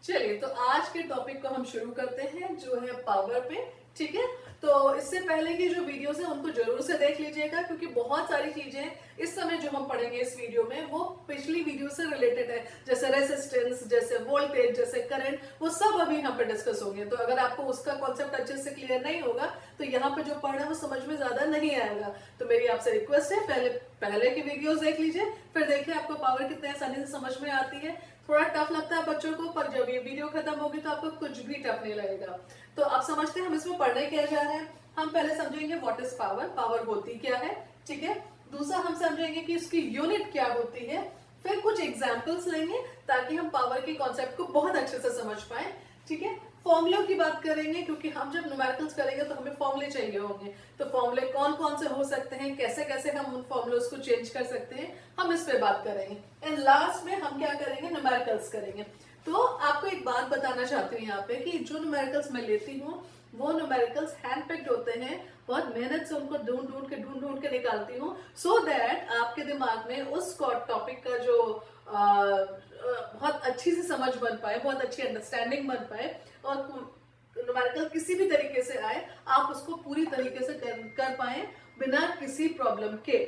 चलिए तो आज के टॉपिक को हम शुरू करते हैं जो है पावर पे। ठीक है, तो इससे पहले की जो वीडियोस है उनको जरूर से देख लीजिएगा क्योंकि बहुत सारी चीजें इस समय जो हम पढ़ेंगे इस वीडियो में वो पिछली वीडियो से रिलेटेड है, जैसे रेसिस्टेंस, जैसे वोल्टेज, जैसे करंट, वो सब अभी यहाँ पे डिस्कस होंगे। तो अगर आपको उसका कॉन्सेप्ट अच्छे से क्लियर नहीं होगा तो यहाँ पे जो पढ़ रहे हैं वो समझ में ज्यादा नहीं आएगा। तो मेरी आपसे रिक्वेस्ट है पहले की वीडियोस देख लीजिए, फिर देखिए आपको पावर कितने आसानी से समझ में आती है। थोड़ा टफ लगता है बच्चों को, पर जब ये वीडियो खत्म होगी तो आपको कुछ भी टफ नहीं लगेगा। तो आप समझते हैं हम इसमें पढ़ने क्या जा रहे हैं। हम पहले समझेंगे व्हाट इज पावर, पावर होती क्या है। ठीक है, दूसरा हम समझेंगे कि उसकी यूनिट क्या होती है। फिर कुछ एग्जाम्पल्स लेंगे ताकि हम पावर के कॉन्सेप्ट को बहुत अच्छे से समझ पाए। ठीक है, फॉर्मूलों की बात करेंगे क्योंकि हम जब न्यूमेरिकल्स करेंगे तो हमें फॉर्मूले चाहिए होंगे। तो फॉर्मूले कौन कौन से हो सकते हैं, कैसे कैसे हम उन फॉर्मूलों को चेंज कर सकते हैं, हम इस पे बात करेंगे। एंड लास्ट में हम क्या करेंगे, न्यूमेरिकल्स करेंगे। तो आपको एक बात बताना चाहती हूँ यहाँ पे कि जो न्यूमेरिकल्स मैं लेती हूँ वो न्यूमेरिकल्स हैंड पिक्ड होते हैं। बहुत मेहनत से उनको ढूंढ ढूंढ के निकालती हूँ सो दैट आपके दिमाग में उस टॉपिक का जो बहुत अच्छी से समझ बन पाए, बहुत अच्छी अंडरस्टैंडिंग बन पाए और न्यूमेरिकल किसी भी तरीके से आए आप उसको पूरी तरीके से कर पाए बिना किसी प्रॉब्लम के।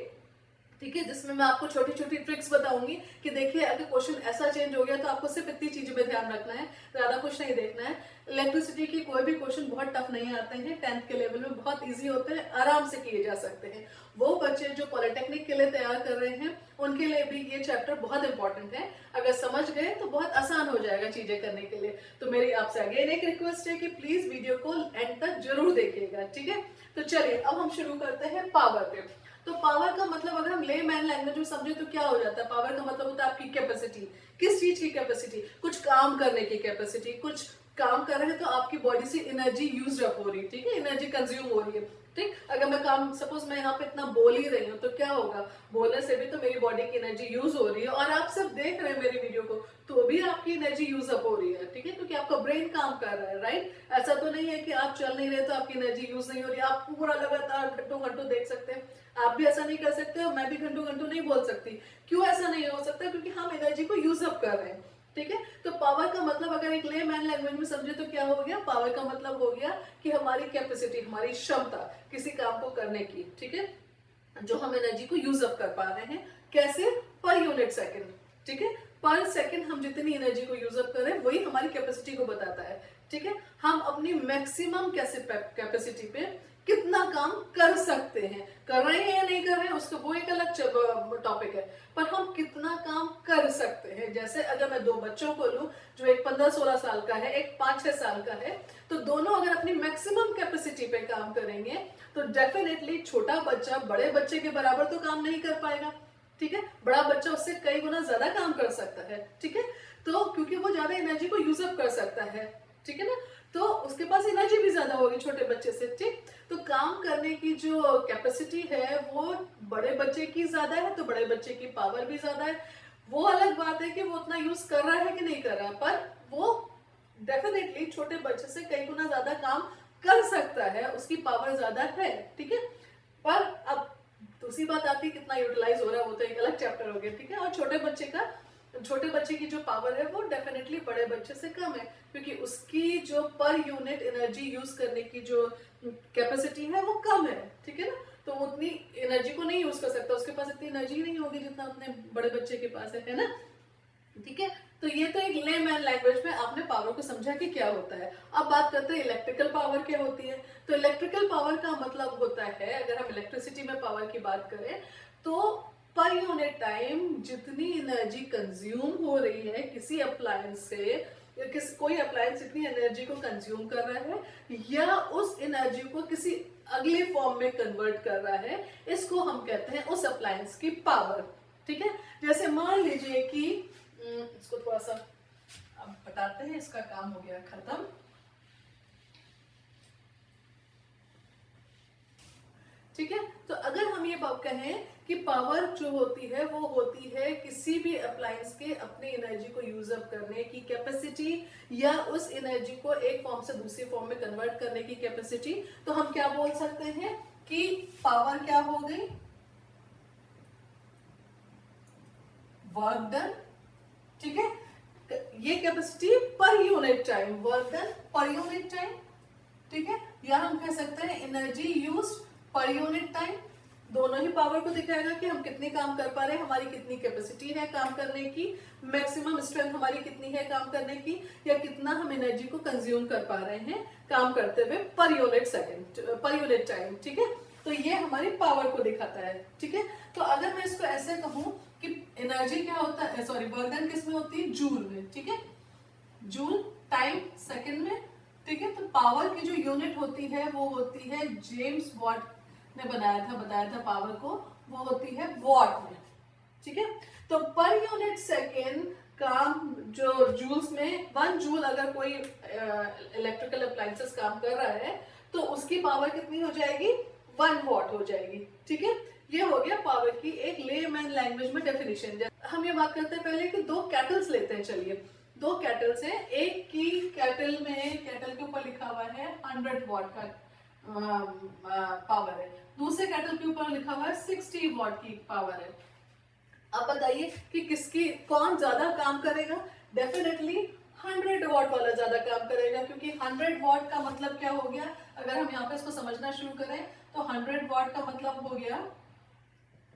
ठीक है, जिसमें मैं आपको छोटी छोटी ट्रिक्स बताऊंगी कि देखिए अगर क्वेश्चन ऐसा चेंज हो गया तो आपको सिर्फ इतनी चीजों पे ध्यान रखना है, ज्यादा कुछ नहीं देखना है। इलेक्ट्रिसिटी की कोई भी क्वेश्चन बहुत टफ नहीं आते हैं, 10th के लेवल में बहुत इजी होते हैं, आराम से किए जा सकते हैं। वो बच्चे जो पॉलिटेक्निक के लिए तैयार कर रहे हैं उनके लिए भी ये चैप्टर बहुत इंपॉर्टेंट है। अगर समझ गए तो बहुत आसान हो जाएगा चीजें करने के लिए। तो मेरी आपसे अगेन एक रिक्वेस्ट है कि प्लीज वीडियो को एंड तक जरूर देखिएगा। ठीक है, तो चलिए अब हम शुरू करते हैं पावर पे। तो पावर का मतलब अगर हम ले मैन लैंग्वेज में समझे तो क्या हो जाता है, पावर का मतलब होता है आपकी कैपेसिटी। किस चीज की कैपेसिटी, कुछ काम करने की कैपेसिटी। कुछ काम कर रहे हैं तो आपकी बॉडी से एनर्जी यूज अप हो रही है। ठीक है, एनर्जी कंज्यूम हो रही है। ठीक, अगर मैं काम सपोज मैं यहाँ पे इतना बोल ही रही हूँ तो क्या होगा, बोलने से भी तो मेरी बॉडी की एनर्जी यूज हो रही है और आप सब देख रहे हैं मेरी वीडियो को तो भी आपकी एनर्जी यूज अप हो रही है। ठीक है, क्योंकि आपका ब्रेन काम कर रहा है। राइट, ऐसा तो नहीं है कि आप चल नहीं रहे तो आपकी एनर्जी यूज नहीं हो रही, आप पूरा लगातार घंटों घंटों देख सकते हैं। आप भी ऐसा नहीं कर सकते और मैं भी घंटों घंटों नहीं बोल सकती। क्यों ऐसा नहीं हो सकता, क्योंकि हम एनर्जी को यूज अप कर रहे हैं। ठीक है, तो पावर का मतलब अगर एक ले मैन लैंग्वेज में समझे तो क्या हो गया, पावर का मतलब हो गया कि हमारी कैपेसिटी, हमारी क्षमता किसी काम को करने की। ठीक है, जो हम एनर्जी को यूज अप कर पा रहे हैं, कैसे, पर यूनिट सेकंड। ठीक है, पर सेकंड हम जितनी एनर्जी को यूज अप कर रहे हैं वही हमारी कैपेसिटी को बताता है। ठीक है, हम अपनी मैक्सिमम कैपेसिटी पे कितना काम कर सकते हैं, कर रहे हैं या नहीं कर रहे हैं उसका वो एक अलग टॉपिक है, पर हम कितना काम कर सकते हैं। जैसे अगर मैं दो बच्चों को लूं, जो एक 15-16 साल का है, एक 5-6 साल का है, तो दोनों अगर अपनी मैक्सिमम कैपेसिटी पे काम करेंगे तो डेफिनेटली छोटा बच्चा बड़े बच्चे के बराबर तो काम नहीं कर पाएगा। ठीक है, बड़ा बच्चा उससे कई गुना ज्यादा काम कर सकता है। ठीक है, तो क्योंकि वो ज्यादा एनर्जी को यूज अप कर सकता है। ठीक है ना, तो उसके पास एनर्जी भी ज्यादा होगी छोटे बच्चे से। ठीक, तो काम करने की जो कैपेसिटी है वो बड़े बच्चे की ज्यादा है तो बड़े बच्चे की पावर भी ज्यादा है। वो अलग बात है कि वो उतना यूज कर रहा है कि नहीं कर रहा है, पर वो डेफिनेटली छोटे बच्चे से कई गुना ज्यादा काम कर सकता है, उसकी पावर ज्यादा है। ठीक है, पर अब दूसरी बात आती है कितना यूटिलाइज हो रहा है, वो तो एक अलग चैप्टर हो गया। ठीक है, और छोटे बच्चे की जो पावर है वो डेफिनेटली बड़े बच्चे से कम है क्योंकि उसकी जो पर यूनिट एनर्जी यूज करने की जो कैपेसिटी है वो कम है। ठीक है ना, तो वो उतनी एनर्जी को नहीं यूज कर सकता, उसके पास इतनी एनर्जी नहीं होगी जितना अपने बड़े बच्चे के पास है ना। ठीक है, तो ये तो एक लेमैन लैंग्वेज में आपने पावर को समझा कि क्या होता है। अब बात करते हैं इलेक्ट्रिकल पावर क्या होती है। तो इलेक्ट्रिकल पावर का मतलब होता है, अगर हम इलेक्ट्रिसिटी में पावर की बात करें तो पर यूनिट टाइम जितनी एनर्जी कंज्यूम हो रही है किसी अप्लायंस से, या कोई अप्लायंस जितनी एनर्जी को कंज्यूम कर रहा है या उस एनर्जी को किसी अगले फॉर्म में कन्वर्ट कर रहा है, इसको हम कहते हैं उस अप्लायंस की पावर। ठीक है, जैसे मान लीजिए कि इसको थोड़ा सा अब बताते हैं, इसका काम हो गया खत्म। ठीक है, तो अगर हम ये बात कहें कि पावर जो होती है वो होती है किसी भी अप्लायंस के अपने एनर्जी को यूज अप करने की कैपेसिटी या उस एनर्जी को एक फॉर्म से दूसरी फॉर्म में कन्वर्ट करने की कैपेसिटी। तो हम क्या बोल सकते हैं कि पावर क्या हो गई, वर्क डन। ठीक है, ये capacity per unit time, work done per unit time, ठीक है, या हम कह सकते हैं energy used per unit time. दोनों ही पावर को दिखाएगा कि हम कितनी काम कर पा रहे हैं, हमारी कितनी कैपेसिटी है काम करने की, मैक्सिमम स्ट्रेंथ हमारी कितनी है काम करने की, या कितना हम एनर्जी को कंज्यूम कर पा रहे हैं काम करते हुए per unit second, per unit time, ठीक है। तो ये हमारी पावर को दिखाता है, ठीक है। तो अगर मैं इसको ऐसे कहूं कि एनर्जी क्या होता है, सॉरी वर्क डन किस में होती है, जूल में, ठीक है, जूल, टाइम सेकंड में, ठीक है। तो पावर की जो यूनिट होती है वो होती है, जेम्स वॉट ने बताया था पावर को, वो होती है वॉट में, ठीक है। तो पर यूनिट सेकेंड काम जो जूल्स में, 1 जूल अगर कोई इलेक्ट्रिकल अप्लायंसेस काम कर रहा है तो उसकी पावर कितनी हो जाएगी, 1 वॉट हो जाएगी, ठीक है। ये हो गया पावर की एक लेमैन लैंग्वेज में डेफिनेशन। हम ये बात करते हैं पहले कि 2 कैटल्स लेते हैं, चलिए 2 कैटल्स हैं, एक की कैटल में, कैटल के ऊपर लिखा हुआ है 100 वॉट का पावर है, दूसरे कैटल के ऊपर लिखा हुआ है 60 वॉट की पावर है। अब बताइए कि किसकी, कौन ज्यादा काम करेगा, डेफिनेटली 100 वॉट वाला ज्यादा काम करेगा, क्योंकि 100 वॉट का मतलब क्या हो गया, अगर हम यहाँ पे इसको समझना शुरू करें तो 100 वॉट का मतलब हो गया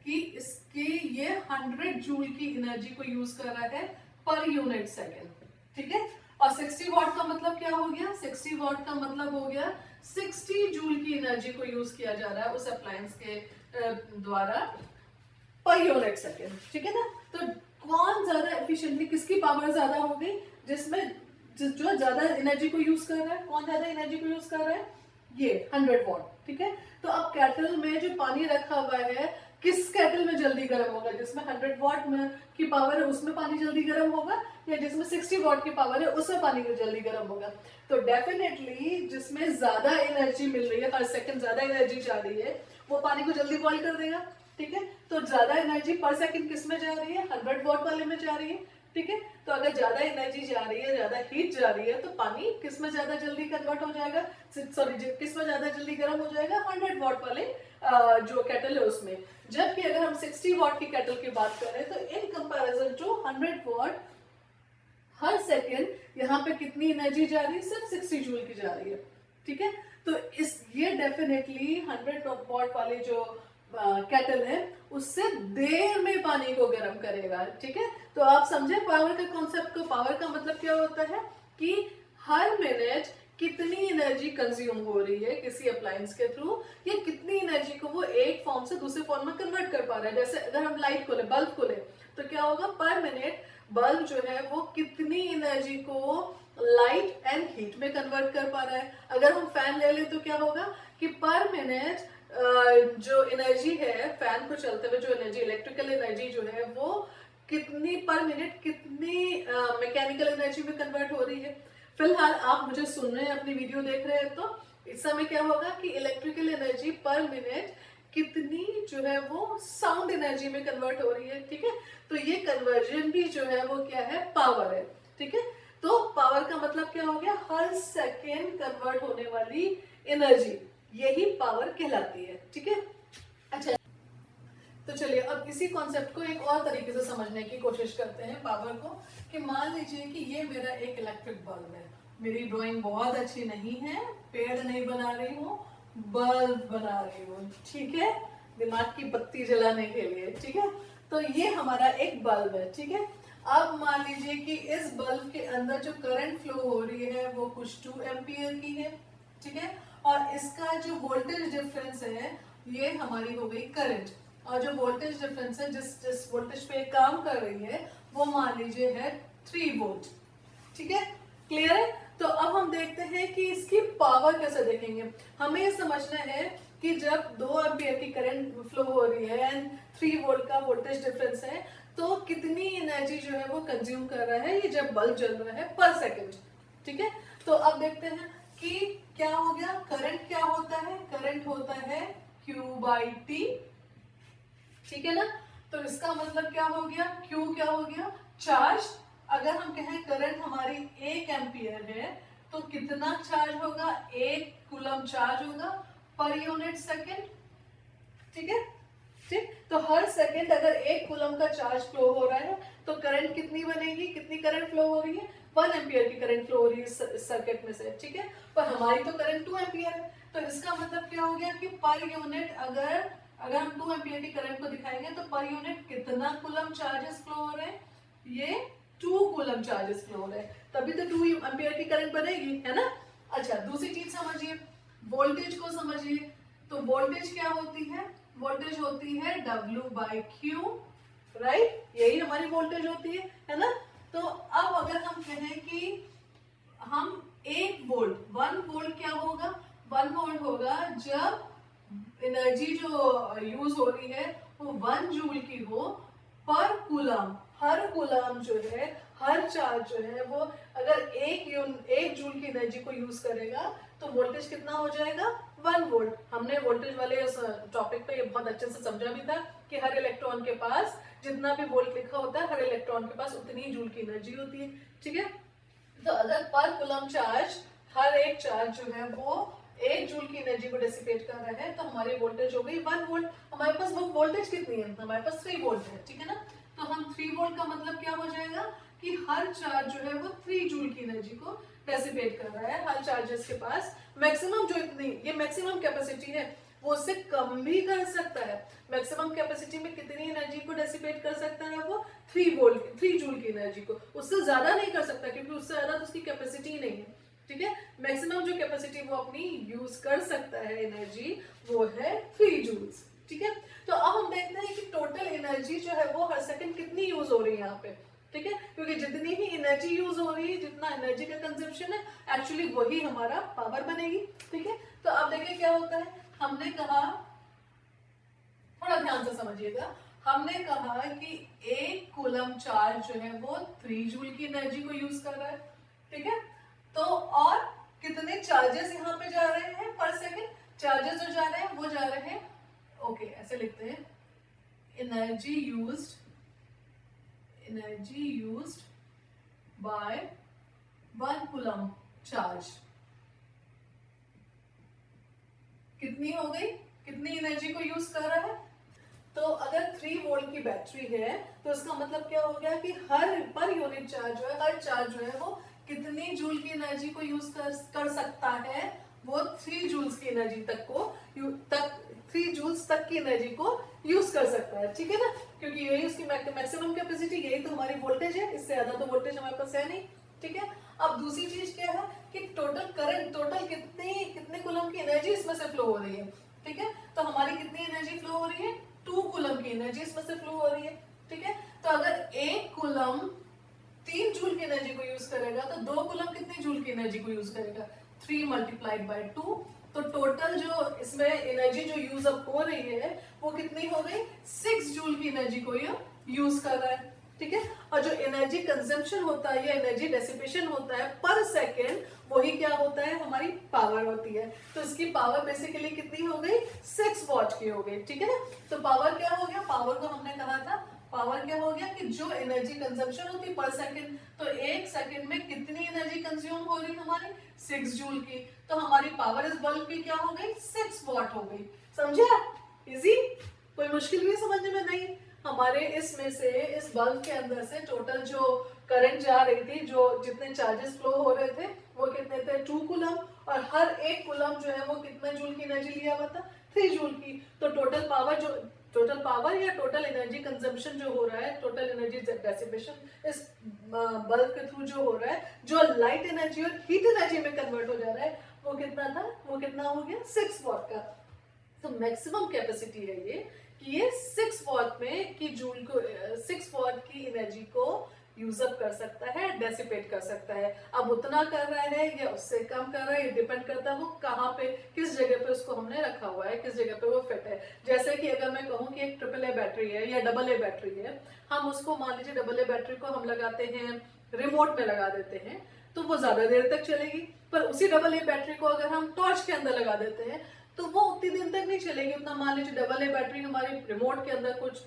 कि इसके ये 100 जूल की एनर्जी को यूज कर रहा है पर यूनिट सेकेंड, ठीक है। और 60 वॉट का मतलब क्या हो गया, 60 वॉट का मतलब हो गया 60 जूल की एनर्जी को यूज किया जा रहा है उस अप्लायंस के द्वारा पर यूनिट सेकेंड, ठीक है ना। तो कौन ज्यादा एफिशिएंटली, किसकी पावर ज्यादा हो गई, जिसमें जो ज्यादा एनर्जी को यूज कर रहा है, कौन ज्यादा एनर्जी को यूज कर रहा है, ये 100 वॉट, ठीक है। तो अब कैटल में जो पानी रखा हुआ है, किस कैटल में जल्दी गर्म होगा, जिसमें 100 वॉट में की पावर है उसमें पानी जल्दी गर्म होगा, या जिसमें 60 वॉट की पावर है उसमें पानी जल्दी गर्म होगा। तो डेफिनेटली जिसमें ज्यादा एनर्जी मिल रही है, हर सेकंड ज्यादा एनर्जी जा रही है, वो पानी को जल्दी बॉईल कर देगा, ठीक है। तो ज्यादा एनर्जी पर सेकंड किस में जा रही है, 100 वॉट वाले में जा रही है, ठीक है। तो अगर ज्यादा एनर्जी जा रही है, ज्यादा हीट जा रही है, तो पानी किस में ज्यादा जल्दी कन्वर्ट हो जाएगा, सॉरी किस में ज्यादा जल्दी गर्म हो जाएगा, 100 वॉट वाले जो केटल है उसमें। जबकि अगर हम 60 वॉट की केटल की बात करें तो इन कंपैरिजन टू 100 वॉट, हर सेकेंड यहाँ पे कितनी एनर्जी जा रही है, सिर्फ 60 जूल की जा रही है, ठीक है। तो इस ये डेफिनेटली 100 वॉट वाले जो केटल है उससे देर में पानी को गर्म करेगा, ठीक है। तो आप समझे पावर का कॉन्सेप्ट को। पावर का मतलब क्या होता है कि हर मिनट कितनी एनर्जी कंज्यूम हो रही है किसी अप्लायंस के थ्रू, या कितनी एनर्जी को वो एक फॉर्म से दूसरे फॉर्म में कन्वर्ट कर पा रहा है। जैसे अगर हम लाइट खोले, बल्ब खोले, तो क्या होगा, पर मिनट बल्ब जो है वो कितनी एनर्जी को लाइट एंड हीट में कन्वर्ट कर पा रहा है। अगर हम फैन ले लें तो क्या होगा कि पर मिनट जो एनर्जी है फैन को चलते हुए, जो एनर्जी, इलेक्ट्रिकल एनर्जी जो है वो कितनी पर मिनट, कितनी मैकेनिकल एनर्जी में कन्वर्ट हो रही है। फिलहाल आप मुझे सुन रहे हैं, अपनी वीडियो देख रहे हैं, तो इस समय क्या होगा कि इलेक्ट्रिकल एनर्जी पर मिनट कितनी जो है वो साउंड एनर्जी में कन्वर्ट हो रही है, ठीक है। तो ये कन्वर्जन भी जो है वो क्या है, पावर है, ठीक है। तो पावर का मतलब क्या हो गया, हर सेकेंड कन्वर्ट होने वाली एनर्जी, यही पावर कहलाती है, ठीक है। अच्छा, तो चलिए अब इसी कॉन्सेप्ट को एक और तरीके से समझने की कोशिश करते हैं पावर को। कि मान लीजिए कि ये मेरा एक इलेक्ट्रिक बल्ब है, मेरी ड्राइंग बहुत अच्छी नहीं है, पेड़ नहीं बना रही हूँ, बल्ब बना रही हूँ, ठीक है, दिमाग की बत्ती जलाने के लिए, ठीक है। तो ये हमारा एक बल्ब है, ठीक है। अब मान लीजिए कि इस बल्ब के अंदर जो करंट फ्लो हो रही है वो कुछ 2 एम्पियर की है, ठीक है। और इसका जो वोल्टेज डिफरेंस है ये हमारी हो गई करंट, और जो वोल्टेज डिफरेंस है, जिस वोल्टेज पे काम कर रही है वो मान लीजिए है 3 वोल्ट, ठीक है। क्लियर है। तो अब हम देखते हैं कि इसकी पावर कैसे देखेंगे। हमें ये समझना है कि जब 2 एम्पियर की करंट फ्लो हो रही है एंड 3 वोल्ट का वोल्टेज डिफरेंस है, तो कितनी एनर्जी जो है वो कंज्यूम कर रहा है ये जब बल्ब जल रहा है पर सेकंड, ठीक है। तो अब देखते हैं कि क्या हो गया, करंट क्या होता है, करंट होता है Q/T, ठीक है ना। तो इसका मतलब क्या हो गया, Q क्या हो गया, चार्ज। अगर हम कहें करंट हमारी 1 एम्पियर है तो कितना चार्ज होगा, 1 कूलम चार्ज होगा पर यूनिट सेकेंड, ठीक है। ठीक। तो हर सेकंड अगर 1 कूलम का चार्ज फ्लो हो रहा है तो करंट कितनी बनेगी, कितनी करंट फ्लो हो रही है, 1 एम्पियर की करंट फ्लो हो रही है इस सर्किट में से, ठीक है। पर हमारी तो करंट 2 एम्पियर है, तो इसका मतलब क्या हो गया कि पर यूनिट अगर हम 2 एम्पियर की करंट को दिखाएंगे तो पर यूनिट कितना कूलम चार्जेस फ्लो हो रहे हैं, ये 2 कूलम चार्जेस फ्लो हो रहे हैं, तभी तो 2 एम्पियर की करंट बनेगी, है ना। अच्छा, दूसरी चीज समझिए, वोल्टेज को समझिए। तो वोल्टेज क्या होती है, वोल्टेज होती है W/Q, राइट, यही हमारी वोल्टेज होती है ना। तो अब अगर हम कहें कि हम 1 वोल्ट क्या होगा, 1 वोल्ट होगा जब एनर्जी जो यूज हो रही है वो 1 जूल की हो पर कूलम। हर कूलम जो है, हर चार्ज जो है वो अगर 1 जूल की एनर्जी को यूज करेगा तो वोल्टेज कितना हो जाएगा, 1 वोल्ट। हमने वोल्टेज वाले टॉपिक पे ये बहुत अच्छे से समझा भी था कि हर इलेक्ट्रॉन के पास जितना भी वोल्ट लिखा होता है, हर इलेक्ट्रॉन के पास उतनी ही जूल की एनर्जी होती है, ठीक है। तो अगर पर कूलम चार्ज, हर एक चार्ज जो है वो 1 जूल की एनर्जी को डेसिपेट कर रहा है, तो हमारी वोल्टेज हो गई 1 वोल्ट। हमारे पास वो वोल्टेज कितनी है, हमारे पास 3 वोल्ट है, ठीक है ना। तो हम 3 वोल्ट का मतलब क्या हो जाएगा कि हर चार्ज जो है वो 3 जूल की एनर्जी को डेसिपेट कर रहा है। हर चार्जेस के पास मैक्सिमम जो इतनी, ये मैक्सिमम कैपेसिटी है, वो उससे कम भी कर सकता है। मैक्सिमम कैपेसिटी में कितनी एनर्जी को डेसिपेट कर सकता है वो, 3 जूल की एनर्जी को, उससे ज्यादा नहीं कर सकता क्योंकि उससे ज्यादा तो उसकी कैपेसिटी ही नहीं है, ठीक है। मैक्सिमम जो कैपेसिटी वो अपनी यूज कर सकता है एनर्जी, वो है 3 जूल्स, ठीक है। तो अब हम देखते हैं कि टोटल एनर्जी जो है वो हर सेकंड कितनी यूज हो रही है यहाँ पे, ठीक है, क्योंकि जितनी ही एनर्जी यूज हो रही है, जितना एनर्जी का कंजप्शन है, एक्चुअली वही हमारा पावर बनेगी, ठीक है। तो अब देखिए क्या होता है, हमने कहा, थोड़ा ध्यान से समझिएगा, हमने कहा कि 1 कूलम चार्ज जो है वो 3 जूल की एनर्जी को यूज कर रहा है, ठीक है। तो और कितने चार्जेस यहाँ पे जा रहे हैं पर सेकंड, चार्जेस जो जा रहे हैं वो जा रहे हैं, ओके ऐसे लिखते हैं, energy used by 1 coulomb charge कितनी हो गई, कितनी एनर्जी को यूज कर रहा है। तो अगर 3 वोल्ट की बैटरी है तो इसका मतलब क्या हो गया कि हर पर यूनिट चार्ज जो है, हर चार्ज जो है वो कितनी जूल की एनर्जी को यूज कर सकता है, वो 3 जूल्स की एनर्जी तक 3 जूल्स तक की एनर्जी को यूज कर सकता है, ठीक है ना, क्योंकि यही उसकी मैक्सिमम कैपेसिटी, यही तो हमारी वोल्टेज है, इससे ज्यादा तो वोल्टेज हमारे पास है नहीं, ठीक है। अब दूसरी चीज क्या है कि टोटल करंट, टोटल कितने कूलम की एनर्जी इसमें से फ्लो हो रही है, ठीक है। तो हमारी कितनी एनर्जी फ्लो हो रही है, 2 कूलम की एनर्जी इसमें से फ्लो हो रही है, ठीक है। तो अगर 1 कूलम 3 जूल की एनर्जी को यूज करेगा तो 2 कूलम कितनी जूल की एनर्जी को यूज करेगा, 3 मल्टीप्लाइड बाय 2। तो टोटल जो इसमें एनर्जी जो यूज अप हो रही है वो कितनी हो गई, 6 जूल की एनर्जी को ये यूज कर रहा है, ठीक है। और जो एनर्जी कंजम्पशन होता है या एनर्जी डेसिपेशन होता है पर सेकेंड, वही क्या होता है, हमारी पावर होती है। तो इसकी पावर बेसिकली कितनी हो गई, 6 वॉट की हो गई, ठीक है ना। तो पावर क्या हो गया, पावर को हमने कहा था, पावर क्या हो गया कि जो एनर्जी कंजम्पशन होती है पर सेकंड, तो 1 सेकंड में कितनी एनर्जी कंज्यूम हो रही है हमारी, 6 जूल की। तो हमारी पावर इस बल्ब की क्या हो गई, 6 वॉट हो गई। समझे, इजी, कोई मुश्किल भी समझने में नहीं। हमारे इसमें से, इस बल्ब के अंदर से टोटल जो करंट जा रही थी, जो जितने चार्जेस फ्लो हो रहे थे वो कितने थे, 2 कूलम, और हर 1 कूलम जो है वो कितने जूल की एनर्जी लिया हुआ था, 3 जूल की। तो टोटल पावर या टोटल एनर्जी कंजम्पशन जो हो रहा है, टोटल एनर्जी डेसिपेशन इस बल्ब के थ्रू जो हो रहा है, जो लाइट एनर्जी और हीट एनर्जी में कन्वर्ट हो जा रहा है, वो कितना था, वो कितना हो गया, 6 वॉट का। तो मैक्सिमम कैपेसिटी है ये कि ये 6 वॉट में की जूल को 6 वॉट की एनर्जी को यूज अप कर सकता है, डेसिपेट कर सकता है। अब उतना कर रहा है या उससे कम कर रहा है, ये डिपेंड करता है वो कहाँ पे, किस जगह पे उसको हमने रखा हुआ है, किस जगह पे वो फिट है। जैसे कि अगर मैं कहूँ कि एक AAA बैटरी है या AA बैटरी है, हम उसको मान लीजिए AA बैटरी को हम लगाते हैं, रिमोट में लगा देते हैं, तो वो ज्यादा देर तक चलेगी। पर उसी AA बैटरी को अगर हम टॉर्च के अंदर लगा देते हैं तो वो उतनी दिन तक नहीं चलेगी उतना। मान लीजिए AA बैटरी हमारी रिमोट के अंदर कुछ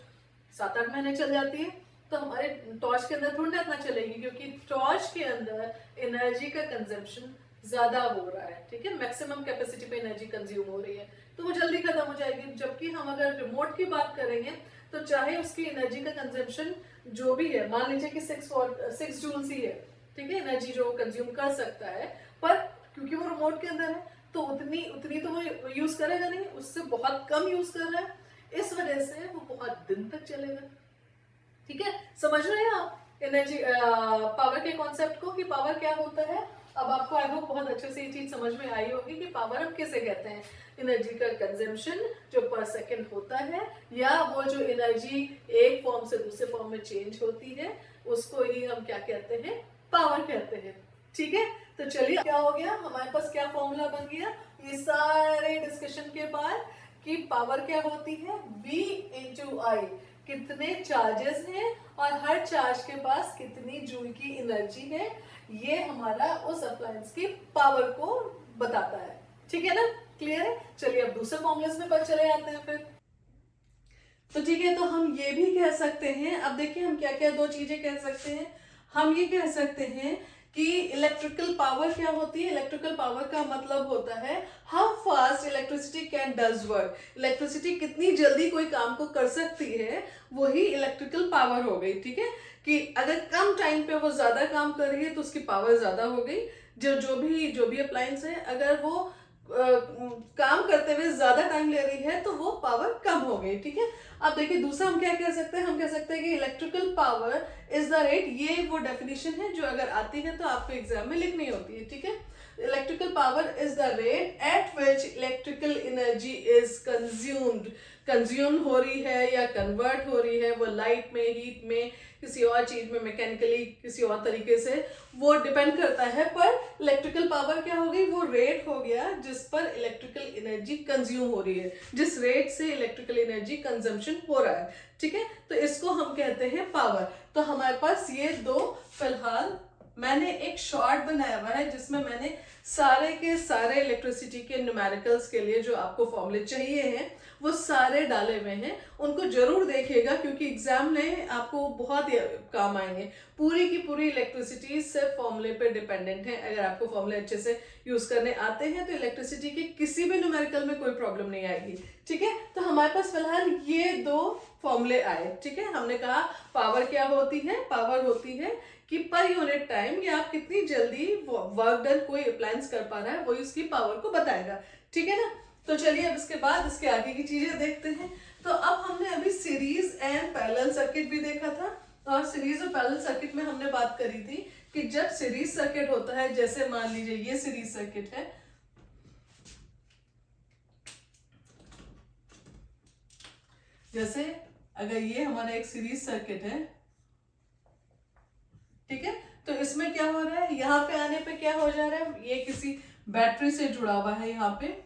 7-8 महीने चल जाती है, तो हमारे टॉर्च के अंदर थोड़ी ना इतना चलेगी, क्योंकि टॉर्च के अंदर एनर्जी का कंजम्पशन ज्यादा हो रहा है, ठीक है, मैक्सिमम कैपेसिटी पे एनर्जी कंज्यूम हो रही है, तो वो जल्दी खत्म हो जाएगी। जबकि हम अगर रिमोट की बात करेंगे तो चाहे उसकी एनर्जी का कंजम्पशन जो भी है, मान लीजिए कि 6 जूल्स ही है, ठीक है, एनर्जी जो कंज्यूम कर सकता है, पर क्योंकि वो रिमोट के अंदर है तो उतनी उतनी तो वो यूज करेगा नहीं, उससे बहुत कम यूज कर रहा है, इस वजह से वो बहुत दिन तक चलेगा। ठीक है, समझ रहे हैं आप एनर्जी पावर के कॉन्सेप्ट को कि पावर क्या होता है। अब आपको आई होप बहुत अच्छे से ये चीज समझ में आई होगी कि पावर हम किसे कहते हैं। एनर्जी का कंजम्पशन जो पर सेकंड होता है, या वो जो एनर्जी एक फॉर्म से दूसरे फॉर्म में चेंज होती है, उसको ही हम क्या कहते हैं, पावर कहते हैं। ठीक है, तो चलिए क्या हो गया, हमारे पास क्या फॉर्मूला बन गया ये सारे डिस्कशन के बाद कि पावर क्या होती है, V इंटू आई, कितने चार्जेस हैं और हर चार्ज के पास कितनी जूल की एनर्जी है, ये हमारा उस अप्लायंस की पावर को बताता है। ठीक है ना, क्लियर है। चलिए अब दूसरे फॉर्मूलेस में पर चले आते हैं फिर। तो ठीक है, तो हम ये भी कह सकते हैं, अब देखिए हम क्या क्या दो चीजें कह सकते हैं। हम ये कह सकते हैं कि इलेक्ट्रिकल पावर क्या होती है। इलेक्ट्रिकल पावर का मतलब होता है how fast electricity can does work, electricity कितनी जल्दी कोई काम को कर सकती है, वही इलेक्ट्रिकल पावर हो गई। ठीक है, कि अगर कम टाइम पे वो ज्यादा काम कर रही है तो उसकी पावर ज्यादा हो गई। जो भी अप्लायंस है, अगर वो काम करते हुए ज्यादा टाइम ले रही है तो वो पावर कम हो गई। ठीक है, अब देखिए दूसरा हम क्या कह सकते हैं, हम कह सकते हैं कि electrical power is the rate, ये वो डेफिनेशन है जो अगर आती है तो आपको एग्जाम में लिखनी होती है। ठीक है, electrical power is the rate at which electrical energy is consumed हो रही है या कन्वर्ट हो रही है, वो लाइट में, हीट में, किसी और चीज में, मैकेनिकली किसी और तरीके से, वो डिपेंड करता है। पर इलेक्ट्रिकल पावर क्या हो गई, वो रेट हो गया जिस पर इलेक्ट्रिकल एनर्जी कंज्यूम हो रही है, जिस रेट से इलेक्ट्रिकल एनर्जी कंजम्पशन हो रहा है। ठीक है, तो इसको हम कहते हैं पावर। तो हमारे पास ये दो, फिलहाल मैंने एक शॉर्ट बनाया हुआ है जिसमें मैंने सारे के सारे इलेक्ट्रिसिटी के न्यूमेरिकल्स के लिए जो आपको फॉर्मूले चाहिए हैं वो सारे डाले हुए हैं, उनको जरूर देखिएगा क्योंकि एग्जाम में आपको बहुत काम आएंगे। पूरी की पूरी इलेक्ट्रिसिटी सिर्फ फॉर्मूले पे डिपेंडेंट है। अगर आपको फॉर्मूले अच्छे से यूज करने आते हैं तो इलेक्ट्रिसिटी के किसी भी न्यूमेरिकल में कोई प्रॉब्लम नहीं आएगी। ठीक है, तो हमारे पास फिलहाल ये दो फॉर्मूले आए। ठीक है, हमने कहा पावर क्या होती है, पावर होती है कि पर यूनिट टाइम या आप कितनी जल्दी वर्क डन कोई अप्लायंस कर पा रहा है, वही उसकी पावर को बताएगा। ठीक है ना, तो चलिए अब इसके बाद इसके आगे की चीजें देखते हैं। तो अब हमने अभी सीरीज एंड पैरेलल सर्किट भी देखा था, और सीरीज और पैरेलल सर्किट में हमने बात करी थी कि जब सीरीज सर्किट होता है, जैसे मान लीजिए ये सीरीज सर्किट है, जैसे अगर ये हमारा एक सीरीज सर्किट है, ठीक है, तो इसमें क्या हो रहा है, यहाँ पे आने पे क्या हो जा रहा है, ये किसी बैटरी से जुड़ा हुआ है यहाँ पे।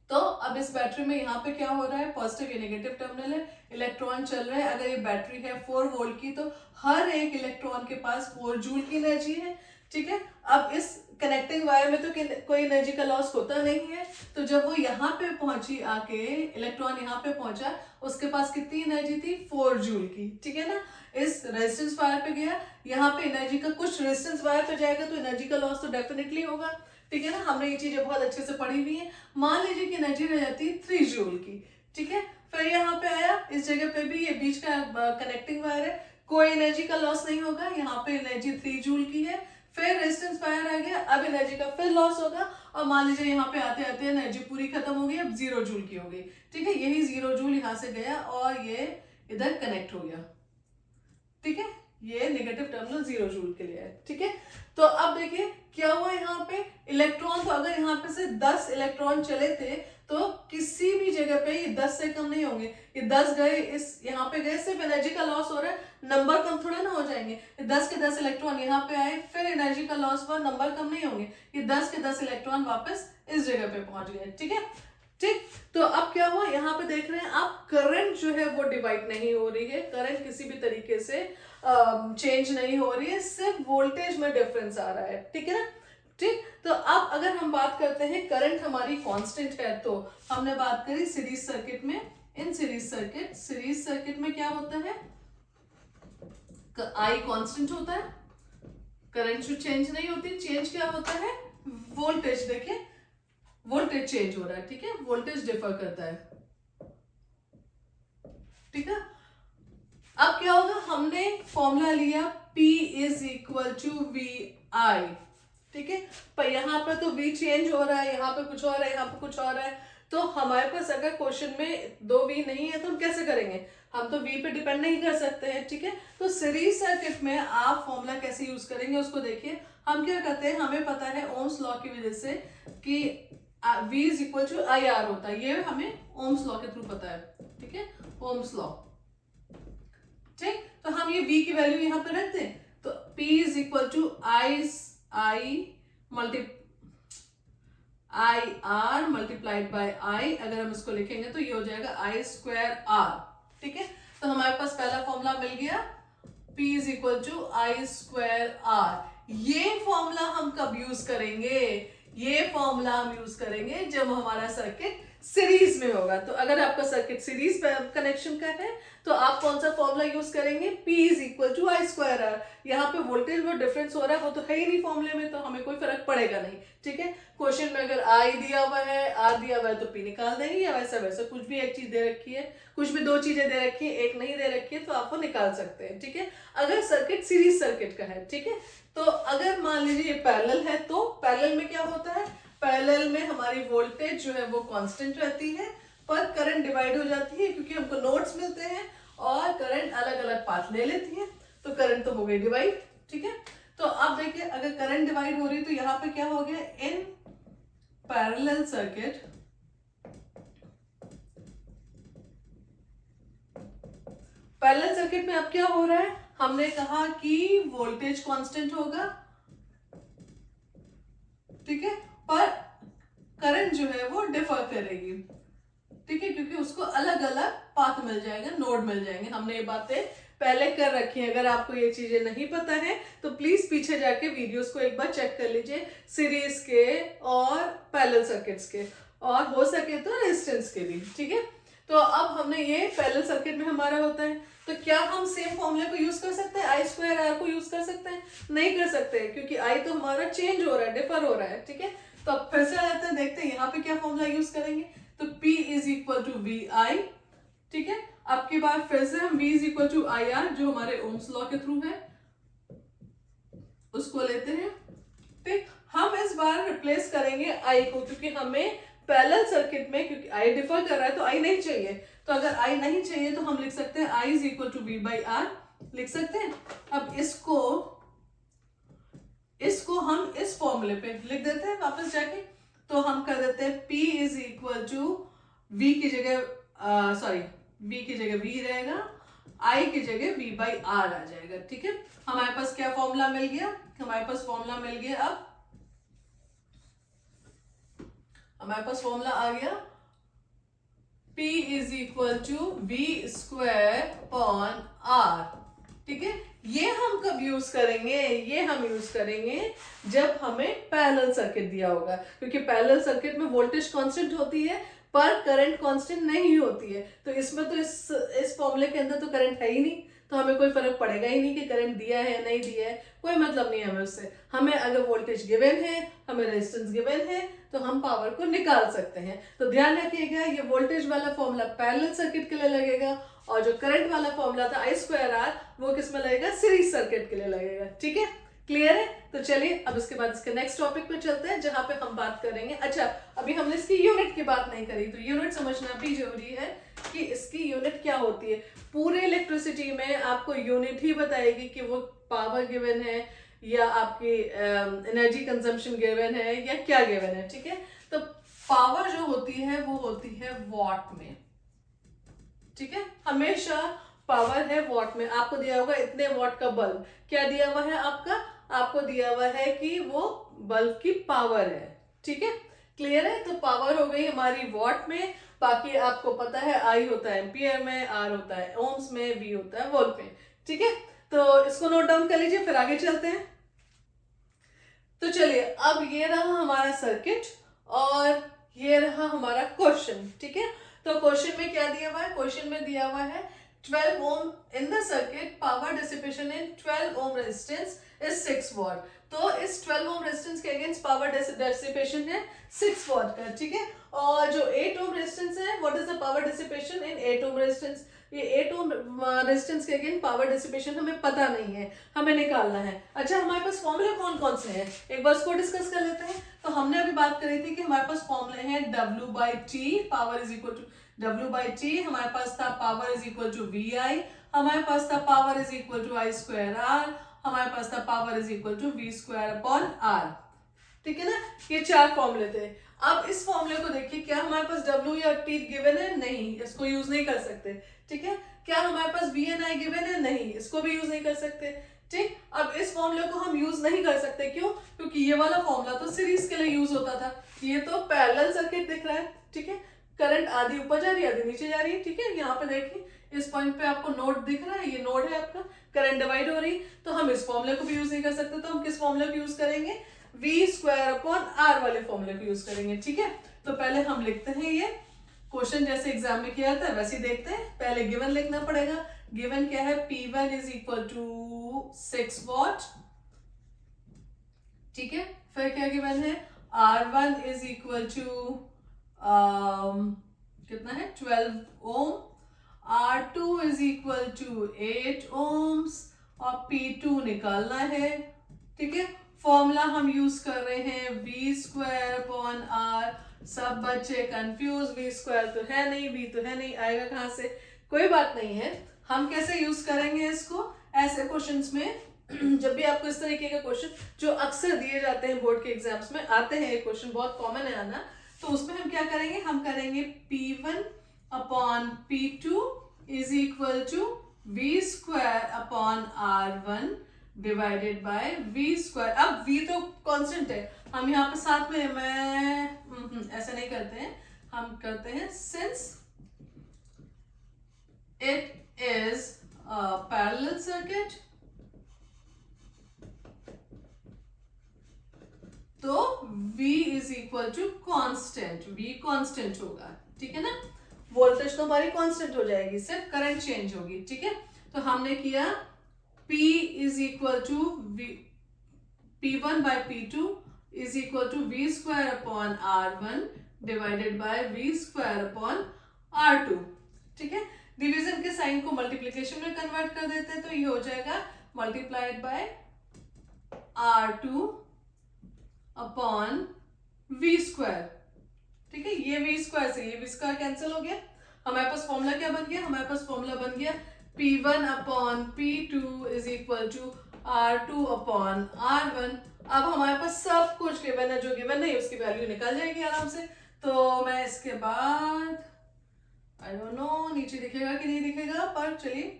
तो अब इस बैटरी में यहाँ पे क्या हो रहा है, पॉजिटिव या नेगेटिव टर्मिनल है, इलेक्ट्रॉन चल रहे हैं। अगर ये बैटरी है 4 वोल्ट की तो हर एक इलेक्ट्रॉन के पास 4 जूल की एनर्जी है। ठीक है, अब इस कनेक्टिंग वायर में तो कोई एनर्जी का लॉस होता नहीं है, तो जब वो यहाँ पे पहुंची आके, इलेक्ट्रॉन यहाँ पे पहुंचा, उसके पास कितनी एनर्जी थी, 4 जूल की। ठीक है ना, इस रेजिस्टेंस वायर पे गया, यहाँ पे एनर्जी का कुछ रेजिस्टेंस वायर पे जाएगा तो एनर्जी का लॉस तो डेफिनेटली होगा। ठीक है ना, हमने ये चीजें बहुत अच्छे से पढ़ी हुई है। मान लीजिए कि एनर्जी रह जाती है 3 जूल की। ठीक है, फिर यहाँ पे आया, इस जगह पे भी ये बीच का कनेक्टिंग वायर है, कोई एनर्जी का लॉस नहीं होगा, यहाँ पे एनर्जी 3 जूल की है। फिर रेजिस्टेंस वायर आ गया, अब एनर्जी का फिर लॉस होगा, और मान लीजिए यहाँ पे आते आते एनर्जी पूरी खत्म हो गई, अब 0 जूल की हो गई। ठीक है, यही 0 जूल यहाँ से गया और ये इधर कनेक्ट हो गया। ठीक है, ये नेगेटिव टर्मिनल 0 जूल के लिए है। ठीक है, तो अब देखिए क्या हुआ यहाँ पे, इलेक्ट्रॉन, तो अगर यहाँ पे से 10 इलेक्ट्रॉन चले थे तो किसी भी जगह पे ये 10 से कम नहीं होंगे, ये 10 गए, इस यहाँ पे गए, सिर्फ एनर्जी का लॉस हो रहा है, नंबर कम थोड़ा ना हो जाएंगे। ये 10 के 10 इलेक्ट्रॉन यहाँ पे आए, फिर एनर्जी का लॉस हुआ, नंबर कम नहीं होंगे, ये 10 के 10 इलेक्ट्रॉन वापस इस जगह पे पहुंच गए। ठीक है, ठीक, तो अब क्या हुआ, यहाँ पे देख रहे हैं आप, करंट जो है वो डिवाइड नहीं हो रही है, करंट किसी भी तरीके से चेंज नहीं हो रही है, सिर्फ वोल्टेज में डिफरेंस आ रहा है। ठीक है ना, ठीक, तो अब अगर हम बात करते हैं करंट हमारी कांस्टेंट है, तो हमने बात करी सीरीज सर्किट में, इन सीरीज सर्किट में क्या होता है, आई कांस्टेंट होता है, करंट जो चेंज नहीं होती, चेंज क्या होता है, वोल्टेज। देखिए वोल्टेज चेंज हो रहा है, ठीक है, वोल्टेज डिफर करता है, ठीक है। अब क्या होगा, हमने फॉर्मूला लिया P is equal to V I, ठीक है, पर यहाँ पर तो V चेंज हो रहा है, यहाँ पे कुछ और है, यहाँ पे कुछ और है, तो हमारे पास अगर क्वेश्चन में दो V नहीं है तो हम कैसे करेंगे, हम तो V पे डिपेंड नहीं कर सकते हैं, ठीक है। तो सीरीज सर्किट में आप फॉर्मूला कैसे यूज करेंगे उसको देखिए। हम क्या करते हैं, हमें पता है ओम्स लॉ की वजह से कि V is equal to I R होता है, ये हमें ओम्स लॉ के थ्रू पता है, ठीक है, ओम्स लॉ, ठीक। तो हम ये V की वैल्यू यहाँ पे रखते हैं, तो P is equal to I R multiplied by I, अगर हम इसको लिखेंगे तो ये हो जाएगा आई स्क्वायर आर, ठीक है। तो हमारे पास पहला फॉर्मूला मिल गया, P is equal to I square R. ये फॉर्मूला हम कब यूज करेंगे, ये फॉर्मूला हम यूज करेंगे जब हमारा सर्किट सीरीज में होगा। तो अगर आपका सर्किट सीरीज कनेक्शन का है तो आप कौन सा फॉर्मूला यूज करेंगे, P is equal to I square R. यहाँ पे वोल्टेज में डिफरेंस हो रहा है, वो तो है ही नहीं फॉर्मूले में, तो हमें कोई फर्क पड़ेगा नहीं, ठीक है। क्वेश्चन में अगर I दिया हुआ है, R दिया हुआ है, तो P निकाल देंगे, या वैसा वैसा कुछ भी एक चीज दे रखी है, कुछ भी दो चीजें दे रखी है, एक नहीं दे रखी है, तो आप वो निकाल सकते हैं, ठीक है, अगर सर्किट सीरीज सर्किट का है, ठीक है। तो अगर मान लीजिए ये पैरेलल है, तो पैरेलल में क्या होता है, पैरेलल में हमारी वोल्टेज जो है वो कांस्टेंट रहती है, पर करंट डिवाइड हो जाती है, क्योंकि हमको नोड्स मिलते हैं और करंट अलग अलग पाथ ले लेती है, तो करंट तो हो गई डिवाइड, ठीक है। तो अब देखिए अगर करंट डिवाइड हो रही है तो यहाँ पे क्या हो गया, in parallel circuit parallel circuit में अब क्या हो रहा है, हमने कहा कि वोल्टेज कांस्टेंट होगा, ठीक है, पर करंट जो है वो डिफर करेगी, ठीक है, क्योंकि उसको अलग अलग पाथ मिल जाएगा, नोड मिल जाएंगे। हमने ये बातें पहले कर रखी है, अगर आपको ये चीजें नहीं पता है तो प्लीज पीछे जाके वीडियोस को एक बार चेक कर लीजिए, सीरीज के और पैरेलल सर्किट्स के, और हो सके तो रेजिस्टेंस के भी, ठीक है। तो अब हमने ये पैरेलल सर्किट में हमारा होता है, तो क्या हम सेम फॉर्मूले को यूज कर सकते हैं, आई स्क्वायर आर को यूज कर सकते हैं, नहीं कर सकते, क्योंकि आई तो हमारा चेंज हो रहा है, डिफर हो रहा है, ठीक है। तो अब फिर से आ जाते हैं, देखते हैं यहाँ पे क्या फॉर्मूला यूज करेंगे, तो P is equal to V I, ठीक है। अब की बार फिर से हम V is equal to I R, जो हमारे ओम्स लॉ के थ्रू है, उसको लेते हैं, ठीक। हम इस बार रिप्लेस करेंगे I को, क्योंकि हमें पैरेलल सर्किट में, क्योंकि I डिफर कर रहा है तो I नहीं चाहिए, तो अगर I नहीं चाहिए तो हम लिख सकते हैं I is equal to V by R, लिख सकते हैं। अब इसको हम इस फॉर्मूले पे लिख देते हैं वापस जाके, तो हम कर देते हैं P is equal to V की जगह V की जगह V रहेगा, I की जगह V बाई आर आ जाएगा, ठीक है। हमारे पास क्या फॉर्मूला मिल गया, हमारे पास फॉर्मूला मिल गया, अब हमारे पास फॉर्मूला आ गया, P is equal to V square upon R, ठीक है। ये हम कब यूज करेंगे, ये हम यूज करेंगे जब हमें पैरेलल सर्किट दिया होगा, क्योंकि पैरेलल सर्किट में वोल्टेज कांस्टेंट होती है पर करंट कांस्टेंट नहीं होती है, तो इसमें तो इस फॉर्मूले के अंदर तो करंट है ही नहीं, तो हमें कोई फर्क पड़ेगा ही नहीं कि करंट दिया है नहीं दिया है, कोई मतलब नहीं है हमें उससे। हमें अगर वोल्टेज गिवन है, हमें रेजिस्टेंस गिवन है, तो हम पावर को निकाल सकते हैं। तो ध्यान रखिएगा, ये वोल्टेज वाला फॉर्मूला पैरेलल सर्किट के लिए लगेगा, और जो करंट वाला फॉर्मूला था आई स्क्वायर आर, वो किस में लगेगा, सीरीज सर्किट के लिए लगेगा, ठीक है, क्लियर है। तो चलिए अब इसके बाद इसके नेक्स्ट टॉपिक पे चलते हैं, जहां पे हम बात करेंगे, अच्छा अभी हमने इसकी यूनिट की बात नहीं करी, तो यूनिट समझना भी जरूरी है कि इसकी यूनिट क्या होती है। पूरे इलेक्ट्रिसिटी में आपको यूनिट ही बताएगी कि वो पावर गिवन है, या आपकी एनर्जी कंजम्पशन गिवन है, या क्या गिवन है, ठीक है। तो पावर जो होती है वो होती है वॉट में, ठीक है, हमेशा पावर है वॉट में। आपको दिया होगा इतने वॉट का बल्ब, क्या दिया हुआ है आपको दिया हुआ है कि वो बल्ब की पावर है, ठीक है, क्लियर है। तो पावर हो गई हमारी वॉट में, बाकी आपको पता है आई होता है एम्पियर में, आर होता है ओम्स में, वी होता है वोल्ट में, ठीक है। तो इसको नोट डाउन कर लीजिए, फिर आगे चलते हैं। तो चलिए अब ये रहा हमारा सर्किट और ये रहा हमारा क्वेश्चन, ठीक है। तो क्वेश्चन में क्या दिया हुआ है, क्वेश्चन में दिया हुआ है 12 ohm in the circuit, power dissipation in 12 ohm resistance is 6 watt. तो इस 12 ohm resistance के अगेंस्ट पावर डिसिपेशन है 6 watt का, ठीक है। और जो 8 ohm resistance है, what is the power dissipation in 8 ohm resistance? ये 8 ohm रेजिस्टेंस के अगेंस्ट पावर डिसिपेशन हमें पता नहीं है, हमें निकालना है। अच्छा, हमारे पास फॉर्मूले कौन कौन से हैं, एक बार उसको डिस्कस कर लेते हैं। तो हमने अभी बात करी थी कि हमारे पास फॉर्मूले हैं W/T, power is equal to W/T, हमारे पास था power is equal to VI, हमारे पास था power is equal to I²R, हमारे पास था power is equal to V²/R, ठीक है ना। ये 4 फॉर्मूले थे। अब इस फॉर्मूले को देखिए, क्या हमारे पास W या T गिवन है? नहीं, इसको यूज नहीं कर सकते, ठीक है। क्या हमारे पास V and I गिवन है? नहीं, इसको भी यूज नहीं कर सकते, ठीक। अब इस फॉर्मूले को हम यूज नहीं कर सकते, क्यों? क्योंकि ये वाला फॉर्मूला तो सीरीज के लिए यूज होता था, ये तो पैरेलल सर्किट दिख रहा है, ठीक है। करंट आधी ऊपर जा रही है, आधी नीचे जा रही है, ठीक है। यहाँ पे देखिए, इस पॉइंट पे आपको नोड दिख रहा है, ये नोड है आपका, करंट डिवाइड हो रही, तो हम इस फॉर्मूले को भी यूज नहीं कर सकते। तो हम किस फॉर्मूले को यूज करेंगे? V²/R वाले फॉर्मूले को यूज करेंगे, ठीक है। तो पहले हम लिखते हैं, ये क्वेश्चन जैसे एग्जाम में किया था वैसे ही देखते हैं। पहले गिवन लिखना पड़ेगा। गिवन क्या है? P1 is equal to 6 what, ठीक है। फिर क्या गिवन है? R1 इज इक्वल टू कितना है? 12 ohm, R2 is equal to 8 ohms और P2 निकालना है, ठीक है। फॉर्मूला हम यूज कर रहे हैं V²/R। सब बच्चे कंफ्यूज, V² तो है नहीं, V तो है नहीं, आएगा कहां से? कोई बात नहीं है, हम कैसे यूज करेंगे इसको ऐसे क्वेश्चंस में जब भी आपको इस तरीके का क्वेश्चन जो अक्सर दिए जाते हैं बोर्ड के एग्जाम्स में आते हैं, ये क्वेश्चन बहुत कॉमन है आना, तो उसमें हम क्या करेंगे? हम करेंगे P1/P2 is equal to V²/R1 divided by V²। अब V तो कांस्टेंट है, हम यहाँ पे साथ में ऐसा नहीं करते हैं, हम करते हैं since it is parallel circuit, तो V is equal to constant, V constant होगा, ठीक है ना। वोल्टेज तो हमारी कांस्टेंट हो जाएगी, सिर्फ करंट चेंज होगी, ठीक है। तो हमने किया P is equal to P1/P2 is equal to V²/R1 divided by V²/R2, ठीक है। डिवीजन के साइन को मल्टीप्लिकेशन में कन्वर्ट कर देते हैं, तो ये हो जाएगा multiplied by R2 upon V², ठीक है। ये V² से ये V² कैंसिल हो गया। हमारे पास फॉर्मूला क्या बन गया? हमारे पास फॉर्मूला बन गया P1/P2 is equal to R2/R1। अब हमारे पास सब कुछ गिवन है, जो गिवन नहीं उसकी वैल्यू निकल जाएगी आराम से। तो मैं इसके बाद आई डोंट नो नीचे दिखेगा कि नहीं दिखेगा, पर चलिए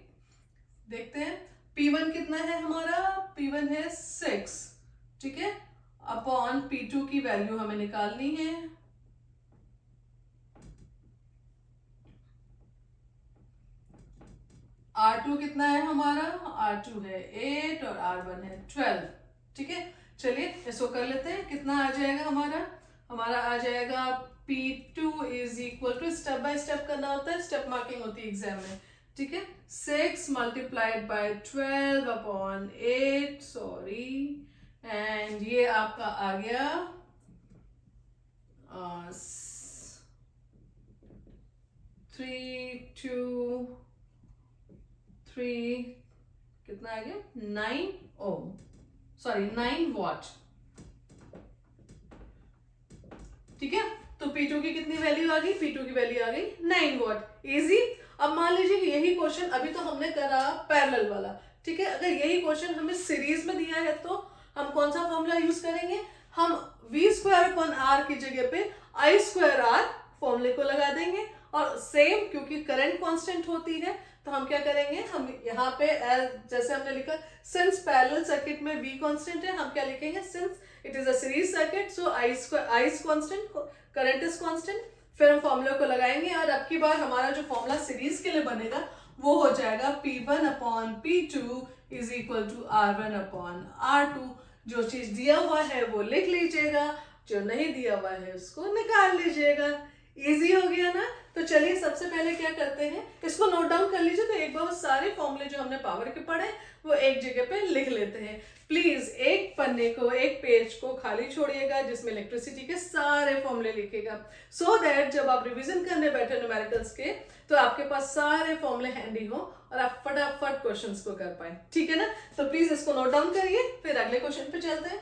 देखते हैं। P1 कितना है हमारा? P1 है 6, ठीक है, अपॉन P2 की वैल्यू हमें निकालनी है। R2 कितना है हमारा? R2 है 8 और R1 है 12, ठीक है। चलिए इसको कर लेते हैं, कितना आ जाएगा हमारा? हमारा आ जाएगा P2 is equal to, step by step करना होता है, स्टेप मार्किंग होती है एग्जाम में, ठीक है। 6 multiplied by 12 upon 8, sorry, and ये आपका आ गया 3 2 3 कितना आ गया? 9 ओम, सॉरी 9 वॉट, ठीक है। तो P2 की कितनी वैल्यू आ गई? P2 की वैल्यू आ गई 9 वॉट। इजी। अब मान लीजिए यही क्वेश्चन अभी तो हमने करा पैरेलल वाला, ठीक है। अगर यही क्वेश्चन हमें सीरीज में दिया है तो हम कौन सा फॉर्मूला यूज करेंगे? हम V²/R की जगह पे I²R फॉर्मूले को लगा देंगे, और सेम क्योंकि करंट कांस्टेंट होती है तो हम क्या करेंगे? हम यहाँ पे जैसे हमने लिखा सिंस पैरेलल सर्किट में V कांस्टेंट है, हम क्या लिखेंगे? Since it is a series circuit so I is constant, current is constant. फिर हम फॉर्मूले को लगाएंगे और अब की बार हमारा जो फॉर्मूला सीरीज के लिए बनेगा वो हो जाएगा P1/P2 is equal to R1/R2। जो चीज दिया हुआ है वो लिख लीजिएगा, जो नहीं दिया हुआ है उसको निकाल लीजिएगा। इजी हो गया ना? तो चलिए सबसे पहले क्या करते हैं, इसको नोट डाउन कर लीजिए। तो एक बार सारे फॉर्मूले जो हमने पावर के पढ़े वो एक जगह पे लिख लेते हैं। प्लीज एक पन्ने को, एक पेज को खाली छोड़िएगा जिसमें इलेक्ट्रिसिटी के सारे फॉर्मूले लिखिएगा, सो दैट जब आप रिवीजन करने बैठे न्यूमेरिकल्स के तो आपके पास सारे फॉर्मूले हैंडी हो और आप फटाफट क्वेश्चंस को कर पाए। ठीक है ना? तो प्लीज इसको नोट डाउन करिए, फिर अगले क्वेश्चन पे चलते हैं।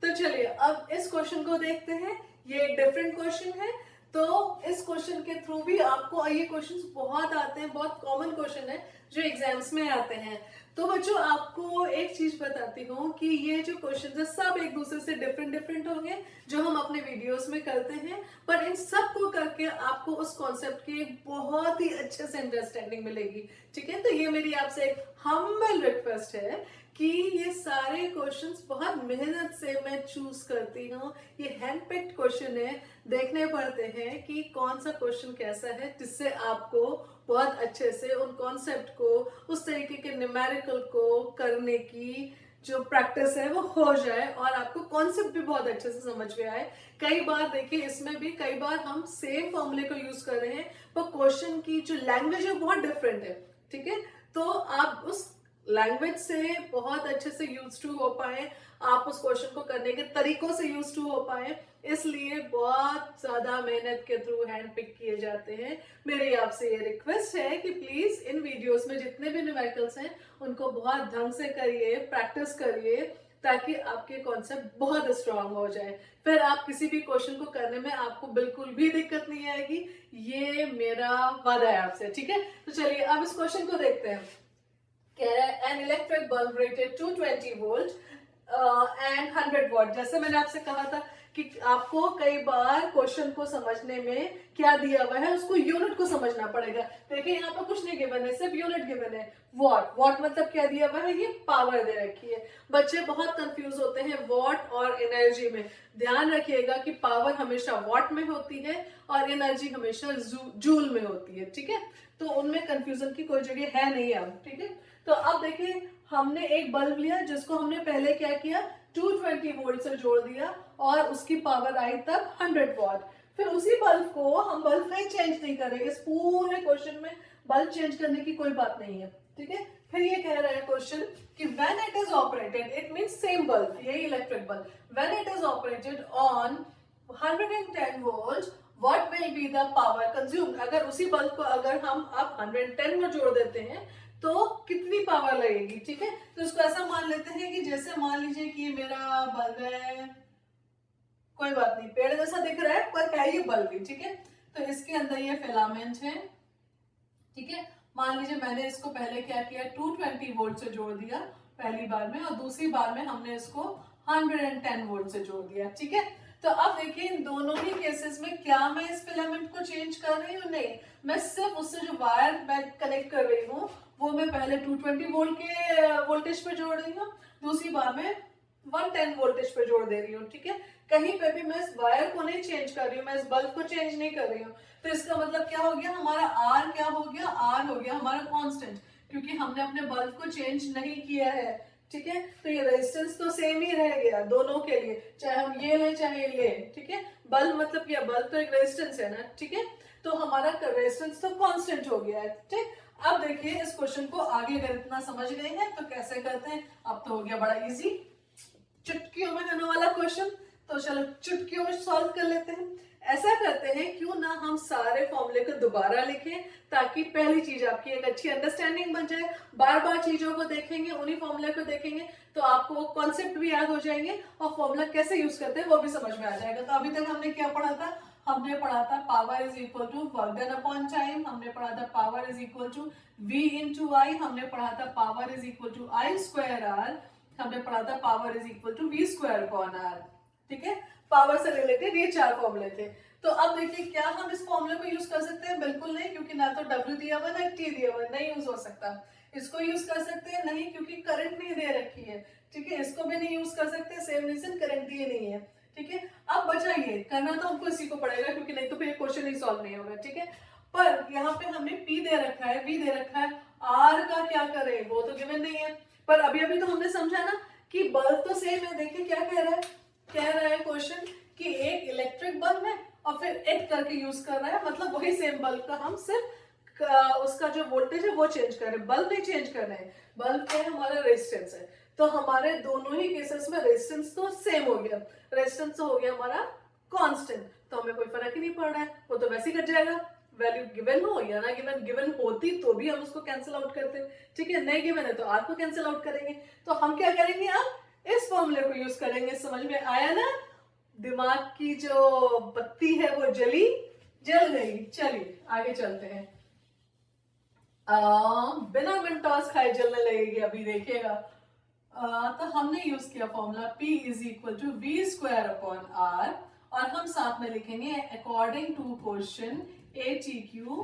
तो चलिए अब इस क्वेश्चन को देखते हैं। ये एक डिफरेंट क्वेश्चन है, तो इस क्वेश्चन के थ्रू भी आपको ये क्वेश्चंस बहुत आते हैं, बहुत कॉमन क्वेश्चन है जो एग्जाम्स में आते हैं। तो बच्चों आपको एक चीज बताती हूँ कि ये जो क्वेश्चन है सब एक दूसरे से डिफरेंट डिफरेंट होंगे जो हम अपने वीडियोस में करते हैं, पर इन सब को करके आपको उस कॉन्सेप्ट की एक बहुत ही अच्छे से अंडरस्टैंडिंग मिलेगी। ठीक है? तो ये मेरी आपसे एक हम्बल रिक्वेस्ट है कि ये सारे क्वेश्चंस बहुत मेहनत से मैं चूज करती हूँ। ये हैंड पिक्ड क्वेश्चन है, देखने पड़ते हैं कि कौन सा क्वेश्चन कैसा है, जिससे आपको बहुत अच्छे से उन कॉन्सेप्ट को, उस तरीके के न्यूमेरिकल को करने की जो प्रैक्टिस है वो हो जाए और आपको कॉन्सेप्ट भी बहुत अच्छे से समझ में आए। कई बार देखिए इसमें भी कई बार हम सेम फॉर्मूले को यूज कर रहे हैं पर क्वेश्चन की जो लैंग्वेज है बहुत डिफरेंट है। ठीक है? तो आप उस लैंग्वेज से बहुत अच्छे से यूज टू हो पाए, आप उस क्वेश्चन को करने के तरीकों से यूज टू हो पाए, इसलिए बहुत ज्यादा मेहनत के थ्रू हैंड पिक किए जाते हैं। मेरी आपसे ये रिक्वेस्ट है कि प्लीज इन वीडियोस में जितने भी न्यूमेरिकल्स हैं उनको बहुत ढंग से करिए, प्रैक्टिस करिए, ताकि आपके कॉन्सेप्ट बहुत स्ट्रांग हो जाए। फिर आप किसी भी क्वेश्चन को करने में आपको बिल्कुल भी दिक्कत नहीं आएगी, ये मेरा वादा है आपसे। ठीक है? तो चलिए अब इस क्वेश्चन को देखते हैं। कह रहा है an electric bulb rated 220 volt and 100 what. जैसे मैंने आपसे कहा था कि आपको कई बार क्वेश्चन को समझने में क्या दिया हुआ है उसको यूनिट को समझना पड़ेगा। देखिए यहाँ पर कुछ नहीं गिवन है, सिर्फ यूनिट गिवन है, वॉट। वॉट मतलब क्या दिया हुआ है? ये पावर दे रखी है। बच्चे बहुत कंफ्यूज होते हैं वॉट और एनर्जी में। ध्यान रखिएगा कि पावर हमेशा वॉट में होती है और एनर्जी हमेशा जूल में होती है। ठीक है? तो उनमें कंफ्यूजन की कोई जगह है नहीं अब। ठीक है? तो अब देखिए हमने एक बल्ब लिया जिसको हमने पहले क्या किया, 220 वोल्ट से जोड़ दिया और उसकी पावर आई तब 100 वॉट। फिर उसी बल्ब को हम बल्ब कहीं चेंज नहीं करेंगे, इस पूरे क्वेश्चन में बल्ब चेंज करने की कोई बात नहीं है। ठीक है? फिर ये कह रहा है क्वेश्चन कि when it is operated, it means same bulb, यही electric bulb, when it is operated on 110 volt what will be the power consumed. अगर उसी बल्ब को अगर हम अब 110 में जोड़ देते हैं तो कितनी पावर लगेगी। ठीक है? तो इसको ऐसा मान लेते हैं कि जैसे मान लीजिए कि ये मेरा बल्ब है, कोई बात नहीं पेड़ जैसा दिख रहा है पर है ये बल्ब ही। ठीक है? तो इसके अंदर ये फिलामेंट है। ठीक है? मान लीजिए मैंने इसको पहले क्या किया, 220 वोल्ट से जोड़ दिया पहली बार में और दूसरी बार में हमने इसको 110 वोल्ट से जोड़ दिया। ठीक है? तो अब देखिए इन दोनों ही केसेस में क्या मैं इस फिलामेंट को चेंज कर रही हूँ? नहीं, मैं सिर्फ उससे जो वायर मैं कनेक्ट कर रही हूँ वो मैं पहले 220 वोल्ट के वोल्टेज पे जोड़ रही हूँ, दूसरी बार में 110 वोल्टेज पे जोड़ दे रही हूँ। ठीक है? कहीं पे भी मैं इस वायर को नहीं चेंज कर रही हूँ, मैं इस बल्ब को चेंज नहीं कर रही हूँ। तो इसका मतलब क्या हो गया, हमारा आर क्या हो गया, आर हो गया हमारा कांस्टेंट, क्योंकि हमने अपने बल्ब को चेंज नहीं किया है। ठीक है? तो ये रेजिस्टेंस तो सेम ही रह गया दोनों के लिए, चाहे हम ये लें चाहे ये लें। ठीक है? बल्ब मतलब क्या, बल्ब तो एक रेजिस्टेंस है ना। ठीक है? तो हमारा रेजिस्टेंस तो कांस्टेंट हो गया है। ठीक? अब देखिए इस क्वेश्चन को आगे अगर इतना समझ गए हैं तो कैसे करते हैं। अब तो हो गया बड़ा इजी, चुटकियों में होने वाला क्वेश्चन, तो चलो चुटकियों में सॉल्व कर लेते हैं। ऐसा करते हैं क्यों ना हम सारे फॉर्मूले को दोबारा लिखें, ताकि पहली चीज आपकी एक अच्छी अंडरस्टैंडिंग बन जाए। बार बार चीजों को देखेंगे, उन्हीं फॉर्मूले को देखेंगे तो आपको वो कॉन्सेप्ट भी याद हो जाएंगे और फॉर्मूला कैसे यूज करते हैं वो भी समझ में आ जाएगा। तो अभी तक हमने क्या पढ़ा था, हमने पढ़ा था power is equal to work done upon time, हमने पढ़ा था power is equal to v into I, हमने पढ़ा था power is equal to I square R, हमने पढ़ा था power is equal to V square upon R. ठीक है? पावर से रिलेटेड ये चार फॉर्मूले थे। तो अब देखिए क्या हम इस फॉर्मूले को यूज कर सकते हैं? बिल्कुल नहीं, क्योंकि ना तो W दिया हुआ ना T दिया हुआ, नहीं यूज हो सकता। इसको यूज कर सकते हैं नहीं, क्योंकि करंट नहीं दे रखी है। ठीक है? इसको भी नहीं यूज कर सकते, सेम रीजन, करंट दिए नहीं है। ठीक है? अब बचा ये, करना तो हमको इसी को पड़ेगा क्योंकि नहीं तो फिर क्वेश्चन ही सॉल्व नहीं होगा। ठीक है? पर यहाँ पे हमने P दे रखा है, V दे रखा है, R का क्या करें वो तो गिवन नहीं है। पर अभी अभी तो हमने समझा ना कि बल्ब तो सेम है। देखिए क्या कह रहा है, कह रहा है क्वेश्चन कि एक इलेक्ट्रिक बल्ब है और फिर इट करके यूज कर रहा है, मतलब वही सेम बल्ब का हम सिर्फ उसका जो वोल्टेज है वो चेंज कर रहे हैं, बल्ब नहीं चेंज कर रहे हैं। बल्ब क्या है, हमारा रेजिस्टेंस है। तो हमारे दोनों ही केसेस में रेजिस्टेंस तो सेम हो गया, रेजिस्टेंस तो हो गया हमारा कांस्टेंट, तो हमें कोई फर्क ही नहीं पड़ रहा है, वो तो वैसे ही कट जाएगा। वैल्यू गिवन हो या ना गिवन, गिवन होती तो भी हम उसको कैंसिल आउट करते, ठीक है, नहीं गिवन है तो आर को कैंसिल आउट करेंगे। तो हम क्या करेंगे, अब इस फॉर्मूले को यूज करेंगे। समझ में आया ना? दिमाग की जो बत्ती है वो जल गई। चलिए आगे चलते हैं। बिना मिनटॉस खाए जलने लगेगी, अभी देखिएगा। तो हमने यूज किया formula P is equal to V square upon R, और हम साथ में लिखेंगे according to question ATQ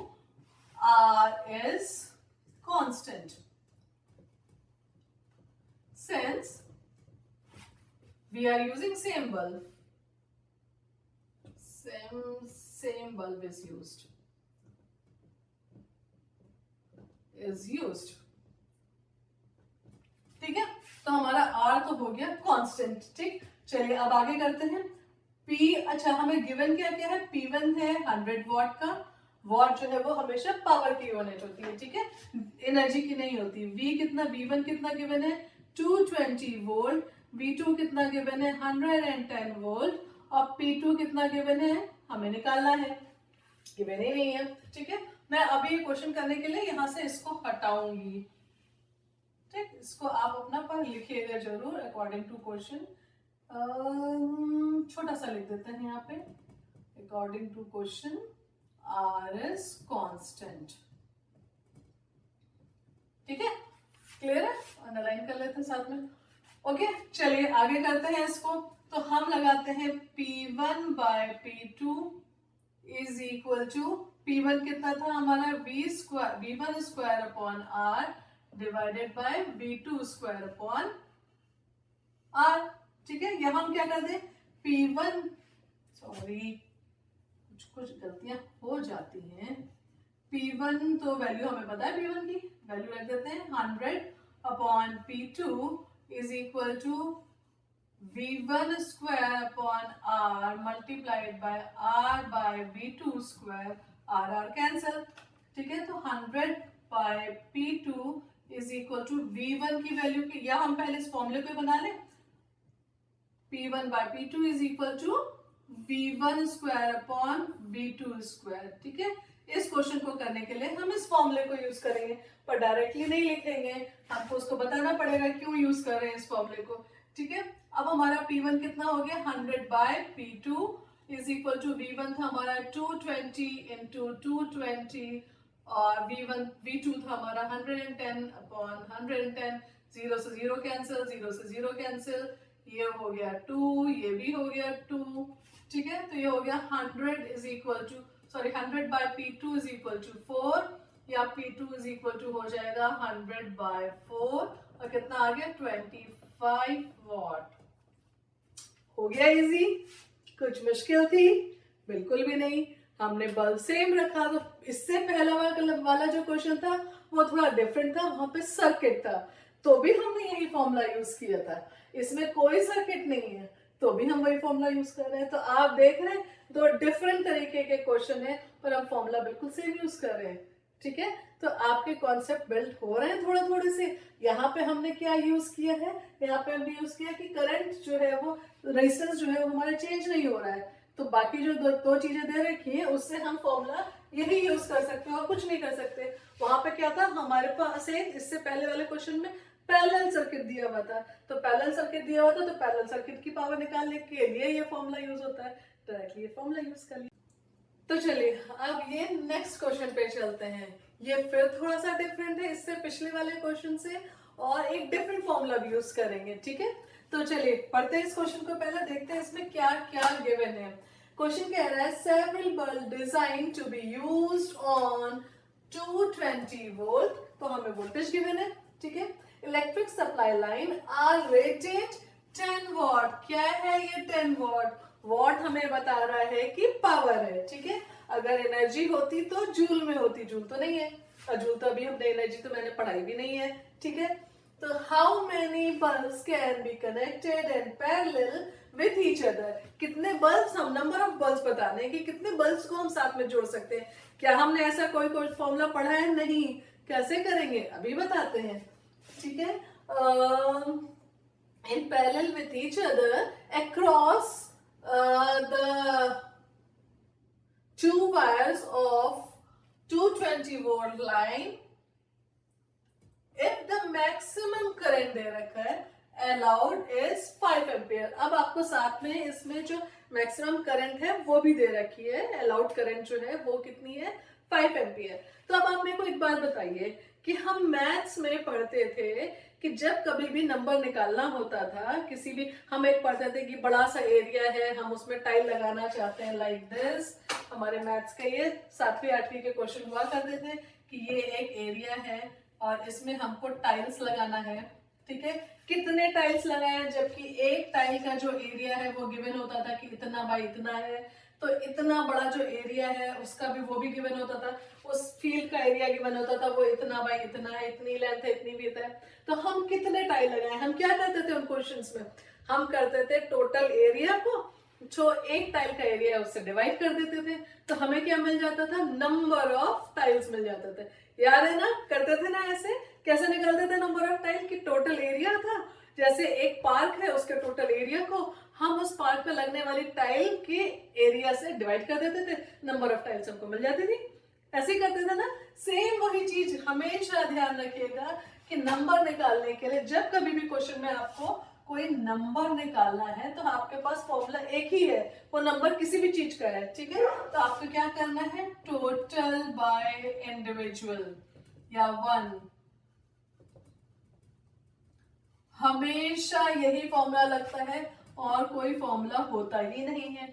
R is constant. Since we are using same bulb, same bulb is used. ठीक है, तो हमारा R तो हो गया कांस्टेंट। ठीक, चलिए अब आगे करते हैं। P, अच्छा हमें गिवन क्या क्या है, P1 है 100 वॉट का। वॉट जो है वो हमेशा पावर की यूनिट होती है, ठीक है, एनर्जी की नहीं होती। V कितना, V1 कितना गिवन है 220 वोल्ट, V2 कितना गिवन है 110 वोल्ट, और P2 कितना गिवन है हमें निकालना है, गिवन ही नहीं है। ठीक है, मैं अभी ये क्वेश्चन करने के लिए यहाँ से इसको हटाऊंगी। ठीक, इसको आप अपना पर लिखिएगा जरूर अकॉर्डिंग टू क्वेश्चन। छोटा सा लिख देते हैं यहाँ पे, according to question R is constant. ठीक है, क्लियर है, अंडरलाइन कर लेते हैं साथ में। ओके, चलिए आगे करते हैं इसको। तो हम लगाते हैं P1 by P2 is equal to, P1 कितना था हमारा V1 square upon R divided by V2 square upon R. ठीक है, यहां हम क्या कर दें, P1, सॉरी कुछ गलतियां हो जाती हैं। P1 तो वैल्यू हमें पता है, P1 की वैल्यू रख देते हैं 100 upon P2 is equal to V1 square upon R multiplied by R by V2 square, R cancel. ठीक है, तो 100 by P2 is equal to V1 की वैल्यू की, या हम पहले इस फॉर्मूले को बना लें, P1 by P2 is equal to V1 square upon V2 square. ठीक है, इस क्वेश्चन को करने के लिए हम इस फॉर्मूले को यूज करेंगे, पर डायरेक्टली नहीं लिखेंगे, आपको उसको बताना पड़ेगा क्यों यूज कर रहे हैं इस फॉर्मूले को। ठीक है, अब हमारा P1 कितना हो गया 100 by P2 is equal to, V1 था हमारा 220 इंटू 220, और V2 था हमारा 110 अपॉन 110, 0 से 0 कैंसिल, 0 से 0 कैंसिल, ये हो गया 2, ये भी हो गया 2। ठीक है, तो ये हो गया 100 is equal to, sorry 100 by P2 is equal to 4, या P2 इज इक्वल टू हो जाएगा 100 बाय 4, और कितना आ गया 25 वॉट। हो गया इजी, कुछ मुश्किल थी? बिल्कुल भी नहीं, हमने बल्ब सेम रखा। तो इससे पहला वाला जो क्वेश्चन था वो थोड़ा डिफरेंट था, वहां पे सर्किट था, तो भी हमने यही फॉर्मूला यूज किया था। इसमें कोई सर्किट नहीं है, तो भी हम वही फॉर्मूला यूज कर रहे हैं। तो आप देख रहे हैं दो डिफरेंट तरीके के क्वेश्चन है, पर हम फॉर्मूला बिल्कुल सेम यूज कर रहे हैं। ठीक है, तो आपके कॉन्सेप्ट बिल्ड हो रहे हैं थोड़े थोड़े से। यहाँ पे हमने क्या यूज किया है, यहाँ पे हमने यूज किया कि करंट जो है वो, रेजिस्टेंस जो है वो हमारा चेंज नहीं हो रहा है, तो बाकी जो दो चीजें दे रखी है उससे हम फॉर्मूला यही यूज कर सकते हैं और कुछ नहीं कर सकते। वहां पे क्या था हमारे पास, इससे पहले वाले क्वेश्चन में पैरेलल सर्किट दिया हुआ था, तो पैरेलल सर्किट दिया हुआ था तो पैरेलल सर्किट की पावर निकालने के लिए ये फॉर्मूला यूज होता है, डायरेक्टली ये फॉर्मूला यूज कर लिया। तो चलिए अब ये नेक्स्ट क्वेश्चन पे चलते हैं। ये फिर थोड़ा सा डिफरेंट है इससे पिछले वाले क्वेश्चन से, और एक डिफरेंट फॉर्मूला भी यूज करेंगे। ठीक है, तो चलिए पढ़ते हैं इस क्वेश्चन को, पहले देखते हैं इसमें क्या क्या गिवन है। क्वेश्चन कह रहा है several bulb design to be used on 220 volt, तो हमें वोल्टेज गिवन है। ठीक है, electric supply line are rated 10 watt, क्या है ये 10 वॉट, वॉट हमें बता रहा है कि पावर है। ठीक है, अगर एनर्जी होती तो जूल में होती, जूल तो नहीं है, और जूल तो अभी हमने एनर्जी तो मैंने पढ़ाई भी नहीं है। ठीक है, तो how many bulbs can be connected and parallel with each other, कितने बल्ब्स, हम नंबर ऑफ बल्ब्स बताने हैं कि कितने बल्ब्स को हम साथ में जोड़ सकते हैं। क्या हमने ऐसा कोई कोई फॉर्मूला पढ़ा है? नहीं। कैसे करेंगे अभी बताते हैं, ठीक है। In parallel with each other across the two wires of 220 volt line, if the maximum current दे रखा है allowed is 5 एम्पियर। अब आपको साथ में इसमें जो मैक्सिमम करंट है वो भी दे रखी है, अलाउड करंट जो है वो कितनी है? 5 एम्पियर। तो अब आप मेरे को एक बात बताइए कि हम मैथ्स में पढ़ते थे कि जब कभी भी नंबर निकालना होता था, किसी भी, हम एक पढ़ते थे कि बड़ा सा एरिया है, हम उसमें टाइल लगाना चाहते हैं लाइक दिस। हमारे मैथ्स के ये 7वीं 8वीं के क्वेश्चन हुआ करते थे कि ये एक एरिया है और इसमें हमको टाइल्स लगाना है, ठीक है। कितने टाइल्स लगाए, जबकि एक टाइल का जो एरिया है वो गिवन होता था कि इतना बाय इतना है, तो इतना बड़ा जो एरिया है उसका भी वो भी गिवन होता था, उस फील्ड का एरिया गिवन होता था, वो इतना बाय इतना है, इतनी लेंथ है, इतनी विड्थ है। तो हम कितने टाइल लगाए, हम क्या करते थे उन क्वेश्चंस में? हम करते थे टोटल एरिया को जो एक टाइल का एरिया है उससे डिवाइड कर देते थे, तो हमें क्या मिल जाता था? नंबर ऑफ टाइल्स मिल जाते थे। याद है ना? करते थे ना ऐसे? कैसे निकालते थे नंबर ऑफ टाइल? की टोटल एरिया था, जैसे एक पार्क है उसके टोटल एरिया को हम उस पार्क पे लगने वाली टाइल के एरिया से डिवाइड कर देते थे, नंबर ऑफ टाइल्स हमको मिल जाती थी। ऐसे ही करते थे ना? सेम वही चीज, हमेशा ध्यान रखिएगा कि नंबर निकालने के लिए जब कभी भी क्वेश्चन में आपको कोई नंबर निकालना है तो आपके पास फॉर्मूला एक ही है, वो नंबर किसी भी चीज का है, ठीक है। तो आपको क्या करना है? टोटल बाय इंडिविजुअल या वन, हमेशा यही फॉर्मूला लगता है और कोई फॉर्मूला होता ही नहीं है।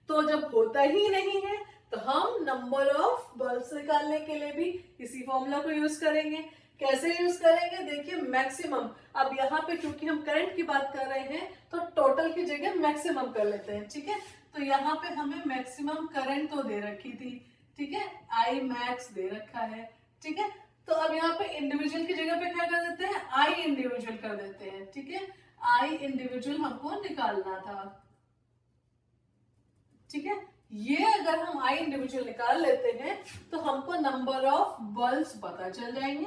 तो जब होता ही नहीं है तो हम नंबर ऑफ बल्ब्स निकालने के लिए भी इसी फॉर्मूला को यूज करेंगे। कैसे यूज करेंगे? देखिए, मैक्सिमम, अब यहाँ पे क्योंकि हम करंट की बात कर रहे हैं तो टोटल की जगह मैक्सिमम कर लेते हैं, ठीक है। तो यहाँ पे हमें मैक्सिमम करंट तो दे रखी थी, ठीक है, आई मैक्स दे रखा है, ठीक है। तो अब यहाँ पे इंडिविजुअल की जगह पे क्या कर देते हैं? आई इंडिविजुअल कर देते हैं, ठीक है। आई इंडिविजुअल हमको निकालना था, ठीक है। ये अगर हम आई इंडिविजुअल निकाल लेते हैं तो हमको नंबर ऑफ बल्ब्स पता चल जाएंगे,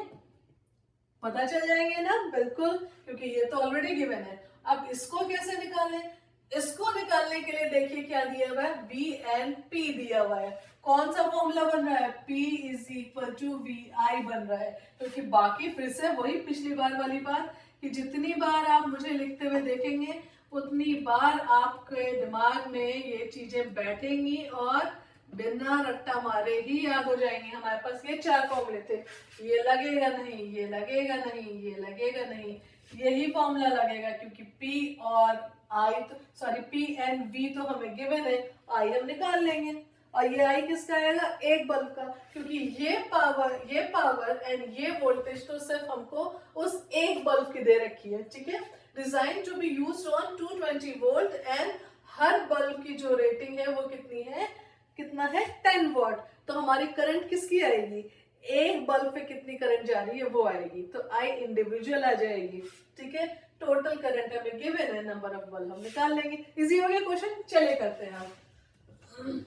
पता चल जाएंगे ना? बिल्कुल, क्योंकि ये तो ऑलरेडी गिवन है। अब इसको कैसे निकालें? इसको निकालने के लिए देखिए क्या दिया हुआ है? V एंड P दिया हुआ है। कौन सा फॉर्मूला बन रहा है? P is equal to VI बन रहा है, क्योंकि बाकी फिर से वही पिछली बार वाली बात कि जितनी बार आप मुझे लिखते हुए देखेंगे उतनी बार आपके दिमाग में ये चीजें बैठेंगी और बिना रट्टा मारे ही याद हो जाएंगे। हमारे पास ये 4 फॉर्मूले थे, ये लगेगा नहीं, ये लगेगा नहीं, ये लगेगा नहीं, यही फॉर्मूला लगेगा, क्योंकि P और I तो सॉरी P एंड V तो हमें गिवन है, I हम निकाल लेंगे। और ये I किसका आएगा? एक बल्ब का, क्योंकि ये पावर एंड ये वोल्टेज तो सिर्फ हमको उस एक बल्ब की दे रखी है, ठीक है। Design to be used on 220 volt and हर बल्ब की जो रेटिंग है वो कितनी है? कितना है? 10 वॉट। तो हमारी करंट किसकी आएगी? एक बल्ब पे कितनी करंट जा रही है वो आएगी, तो आई इंडिविजुअल आ जाएगी, ठीक है। टोटल करंट हमें गिवन है, नंबर ऑफ बल्ब हम निकाल लेंगे। इजी हो गया क्वेश्चन? चलिए करते हैं हम।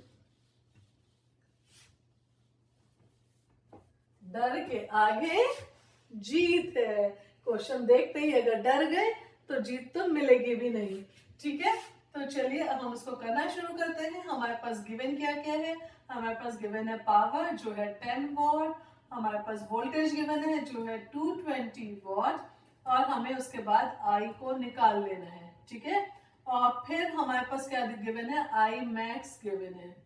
डर के आगे जीत है। क्वेश्चन देखते ही अगर डर गए तो जीत तो मिलेगी भी नहीं, ठीक है। तो चलिए अब हम इसको करना शुरू करते हैं। हमारे पास गिवन क्या क्या है? हमारे पास गिवन है पावर जो है 10 वॉट, हमारे पास वोल्टेज गिवन है जो है 220 वॉट, और हमें उसके बाद आई को निकाल लेना है, ठीक है। और फिर हमारे पास क्या गिवन है? आई मैक्स गिवन है,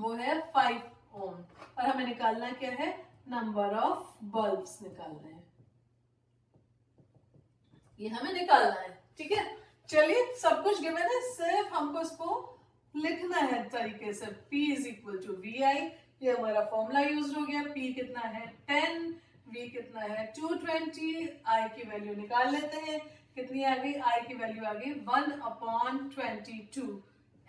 वो है 5 ओम, और हमें निकालना क्या है? नंबर ऑफ बल्ब्स निकालना है, ये हमें निकालना है, ठीक है। चलिए, सब कुछ गिवन है, सिर्फ हमको इसको लिखना है तरीके से। P is equal to VI, ये हमारा फॉर्मूला यूज हो गया। P कितना है? 10, V कितना है? 220, I की वैल्यू निकाल लेते हैं, कितनी आ गई? I की वैल्यू आ गई 1/22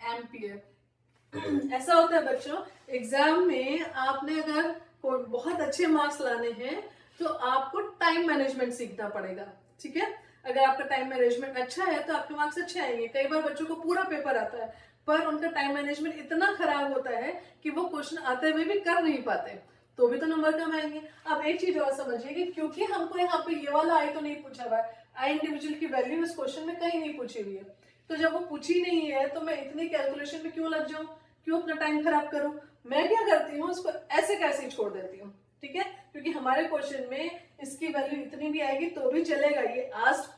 एम्पियर। ऐसा होता है बच्चों, एग्जाम में आपने अगर बहुत अच्छे मार्क्स लाने हैं तो आपको टाइम मैनेजमेंट सीखना पड़ेगा, ठीक है। अगर आपका टाइम मैनेजमेंट अच्छा है तो आपके मार्क्स अच्छे आएंगे। कई बार बच्चों को पूरा पेपर आता है पर उनका टाइम मैनेजमेंट इतना खराब होता है कि वो क्वेश्चन आते हुए भी कर नहीं पाते, तो भी तो नंबर कम आएंगे। अब एक चीज और समझिए कि क्योंकि हमको यहाँ पे ये वाला आई तो नहीं पूछा हुआ है, आई इंडिविजुअल की वैल्यू इस क्वेश्चन में कहीं नहीं पूछी हुई है, तो जब वो पूछी नहीं है तो मैं इतनी कैलकुलेशन में क्यों लग जाऊं, क्यों अपना टाइम खराब करूं। मैं क्या करती हूँ, उसको ऐसे कैसे ही छोड़ देती हूँ, ठीक है, क्योंकि हमारे क्वेश्चन में इसकी वैल्यू इतनी भी आएगी तो भी चलेगा, ये आस्ट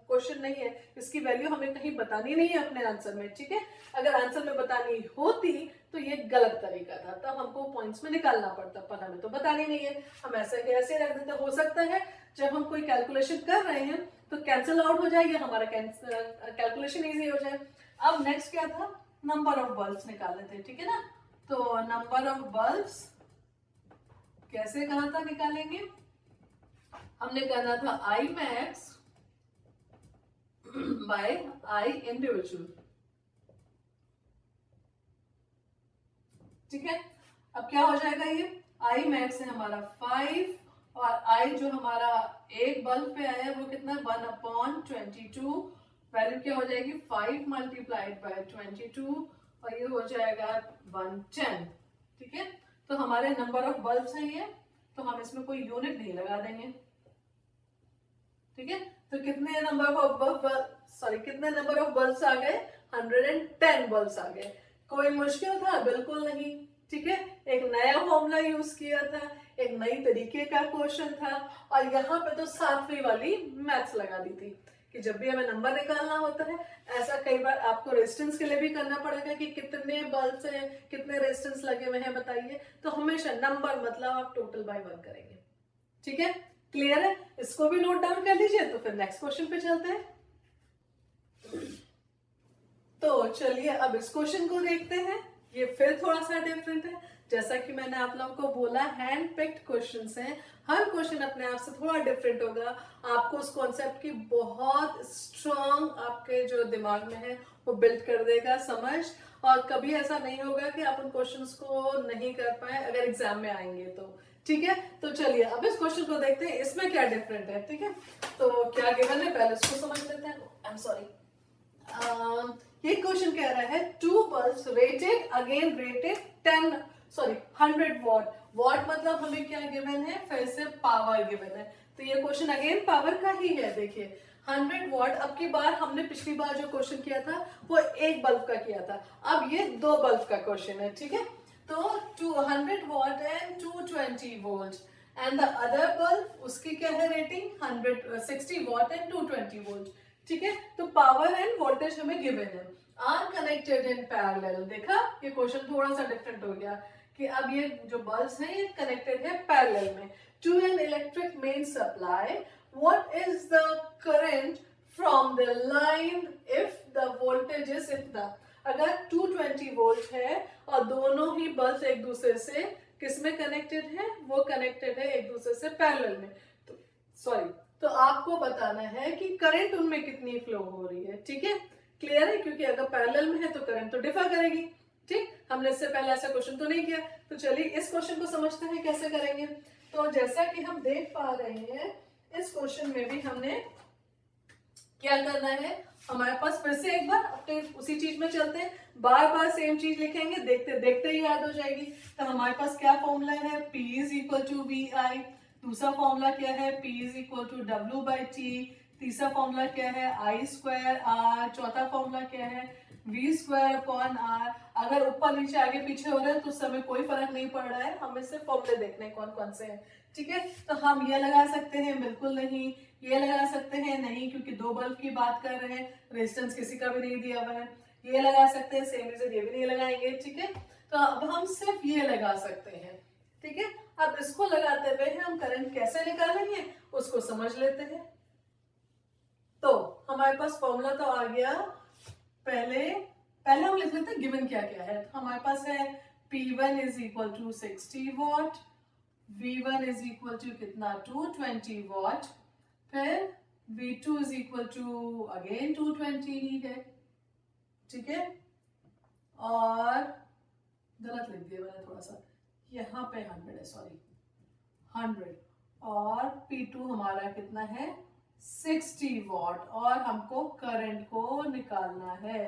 क्वेश्चन नहीं है, इसकी वैल्यू हमें कहीं बतानी नहीं है अपने आंसर में, ठीक है। अगर आंसर में बतानी होती तो ये गलत तरीका था, तब हमको पॉइंट्स में निकालना पड़ता, पर हमें तो बतानी नहीं है, हम ऐसे कैसे रख देते। हो सकता है जब हम कोई कैलकुलेशन कर रहे हैं तो कैंसिल आउट हो जाए या हमारा कैलकुलेशन इजी हो जाए। अब नेक्स्ट क्या था, नंबर ऑफ बल्ब्स निकालने थे, ठीक है ना। तो नंबर ऑफ बल्ब्स कैसे कहा था निकालेंगे, हमने करना था I max bye I individual, ठीक है। अब क्या हो जाएगा, ये आई मैक्स है हमारा 5 और आई जो हमारा एक बल्ब पे आया है वो कितना, 1/22, वैल्यू क्या हो जाएगी 5 मल्टीप्लाइड बाय 22 और ये हो जाएगा 110, ठीक है। तो हमारे नंबर ऑफ बल्ब्स हैं ये, तो हम इसमें कोई यूनिट नहीं लगा देंगे, ठीक है। तो कितने नंबर ऑफ कितने नंबर ऑफ बल्ब्स आ गए, 110 बल्ब्स आ गए। कोई मुश्किल था, बिल्कुल नहीं, ठीक है। एक नया फॉर्मूला यूज किया था, एक नई तरीके का क्वेश्चन था, और यहाँ पे तो 7वीं वाली मैथ्स लगा दी थी कि जब भी हमें नंबर निकालना होता है, ऐसा कई बार आपको रेजिस्टेंस के लिए भी करना पड़ेगा कि कितने बल्ब्स हैं, कितने रेजिस्टेंस लगे हुए हैं बताइए, तो हमेशा नंबर मतलब आप टोटल बाय 1 करेंगे, ठीक है। क्लियर है, इसको भी नोट डाउन कर लीजिए। तो फिर नेक्स्ट क्वेश्चन पे चलते हैं। तो चलिए अब इस क्वेश्चन को देखते हैं, ये फिर थोड़ा सा डिफरेंट है। जैसा कि मैंने आप लोगों को बोला, हैंड पिक्ड क्वेश्चंस हैं, हर क्वेश्चन अपने आप से थोड़ा डिफरेंट होगा, आपको उस कॉन्सेप्ट की बहुत स्ट्रॉन्ग आपके जो दिमाग में है वो बिल्ड कर देगा समझ, और कभी ऐसा नहीं होगा कि आप उन क्वेश्चंस को नहीं कर पाए अगर एग्जाम में आएंगे तो, ठीक है। तो चलिए अब इस क्वेश्चन को देखते हैं, इसमें क्या डिफरेंट है, ठीक है। तो क्या गिवन है पहले उसको समझ लेते हैं। आई एम सॉरी, ये क्वेश्चन कह रहा है 2 bulbs rated again rated 100 what. What मतलब हमें क्या गिवन है, फिर से पावर गिवन है, तो ये क्वेश्चन अगेन पावर का ही है। देखिए 100 वॉट, अब की बार हमने पिछली बार जो क्वेश्चन किया था वो एक बल्ब का किया था, अब ये 2 बल्ब का क्वेश्चन है, ठीक है। तो 200 what and 220 volt, and the other bulb उसकी क्या है रेटिंग, 160 वॉट एंड 220 वोल्ट, ठीक है। तो पावर एंड वोल्टेज हमें गिवन है, आर कनेक्टेड इन पैरेलल। देखा ये क्वेश्चन थोड़ा सा डिफरेंट हो गया कि अब ये जो बल्ब्स हैं ये कनेक्टेड है पैरेलल में to an electric main supply, what is the current from the line if the voltage is इतना। अगर 220 वोल्ट है और दोनों ही बल्ब एक दूसरे से किसमें कनेक्टेड है, वो कनेक्टेड है एक दूसरे से पैरेलल में, तो सॉरी, तो आपको बताना है कि करंट उनमें कितनी फ्लो हो रही है, ठीक है। क्लियर है, क्योंकि अगर पैरेलल में है तो करंट तो डिफर करेगी, ठीक। हमने इससे पहले ऐसा क्वेश्चन तो नहीं किया, तो चलिए इस क्वेश्चन को समझते हैं कैसे करेंगे। तो जैसा कि हम देख पा रहे हैं इस क्वेश्चन में भी हमने क्या करना है, हमारे पास फिर से एक बार अपने उसी चीज में चलते हैं, बार बार सेम चीज लिखेंगे, देखते देखते ही याद हो जाएगी। तो हमारे पास क्या फॉर्मूला है, P is equal to V I, दूसरा फॉर्मूला क्या है, P is equal to W by T, तीसरा फॉर्मूला क्या है, आई स्क्वायर आर, चौथा फॉर्मूला क्या है, वी स्क्वायर अपॉन आर। अगर ऊपर नीचे आगे पीछे हो रहे हैं तो उस समय कोई फर्क नहीं पड़ रहा है, हमें सिर्फ फॉर्मूले देखने कौन कौन से हैं, ठीक है। तो हम ये लगा सकते हैं बिल्कुल नहीं, ये लगा सकते हैं नहीं क्योंकि 2 बल्ब की बात कर रहे हैं, रेजिस्टेंस किसी का भी नहीं दिया हुआ है, ये लगा सकते हैं, सेम रीजन ये भी नहीं लगाएंगे, ठीक है। तो अब हम सिर्फ ये लगा सकते हैं, ठीक है। अब इसको लगाते हुए हम करंट कैसे निकालेंगे उसको समझ लेते हैं। तो हमारे पास फॉर्मूला तो आ गया, पहले हम लिख लेते हैं गिवन क्या क्या है। तो हमारे पास है P1 is equal to 60 watt, V1 is equal to कितना 220 वॉट, फिर V2 is equal to again 220 ही है, ठीक है। और गलत लिख दिया मैंने थोड़ा सा, यहाँ पे 100 है, सॉरी 100, और P2 हमारा कितना है 60 वॉट, और हमको करंट को निकालना है,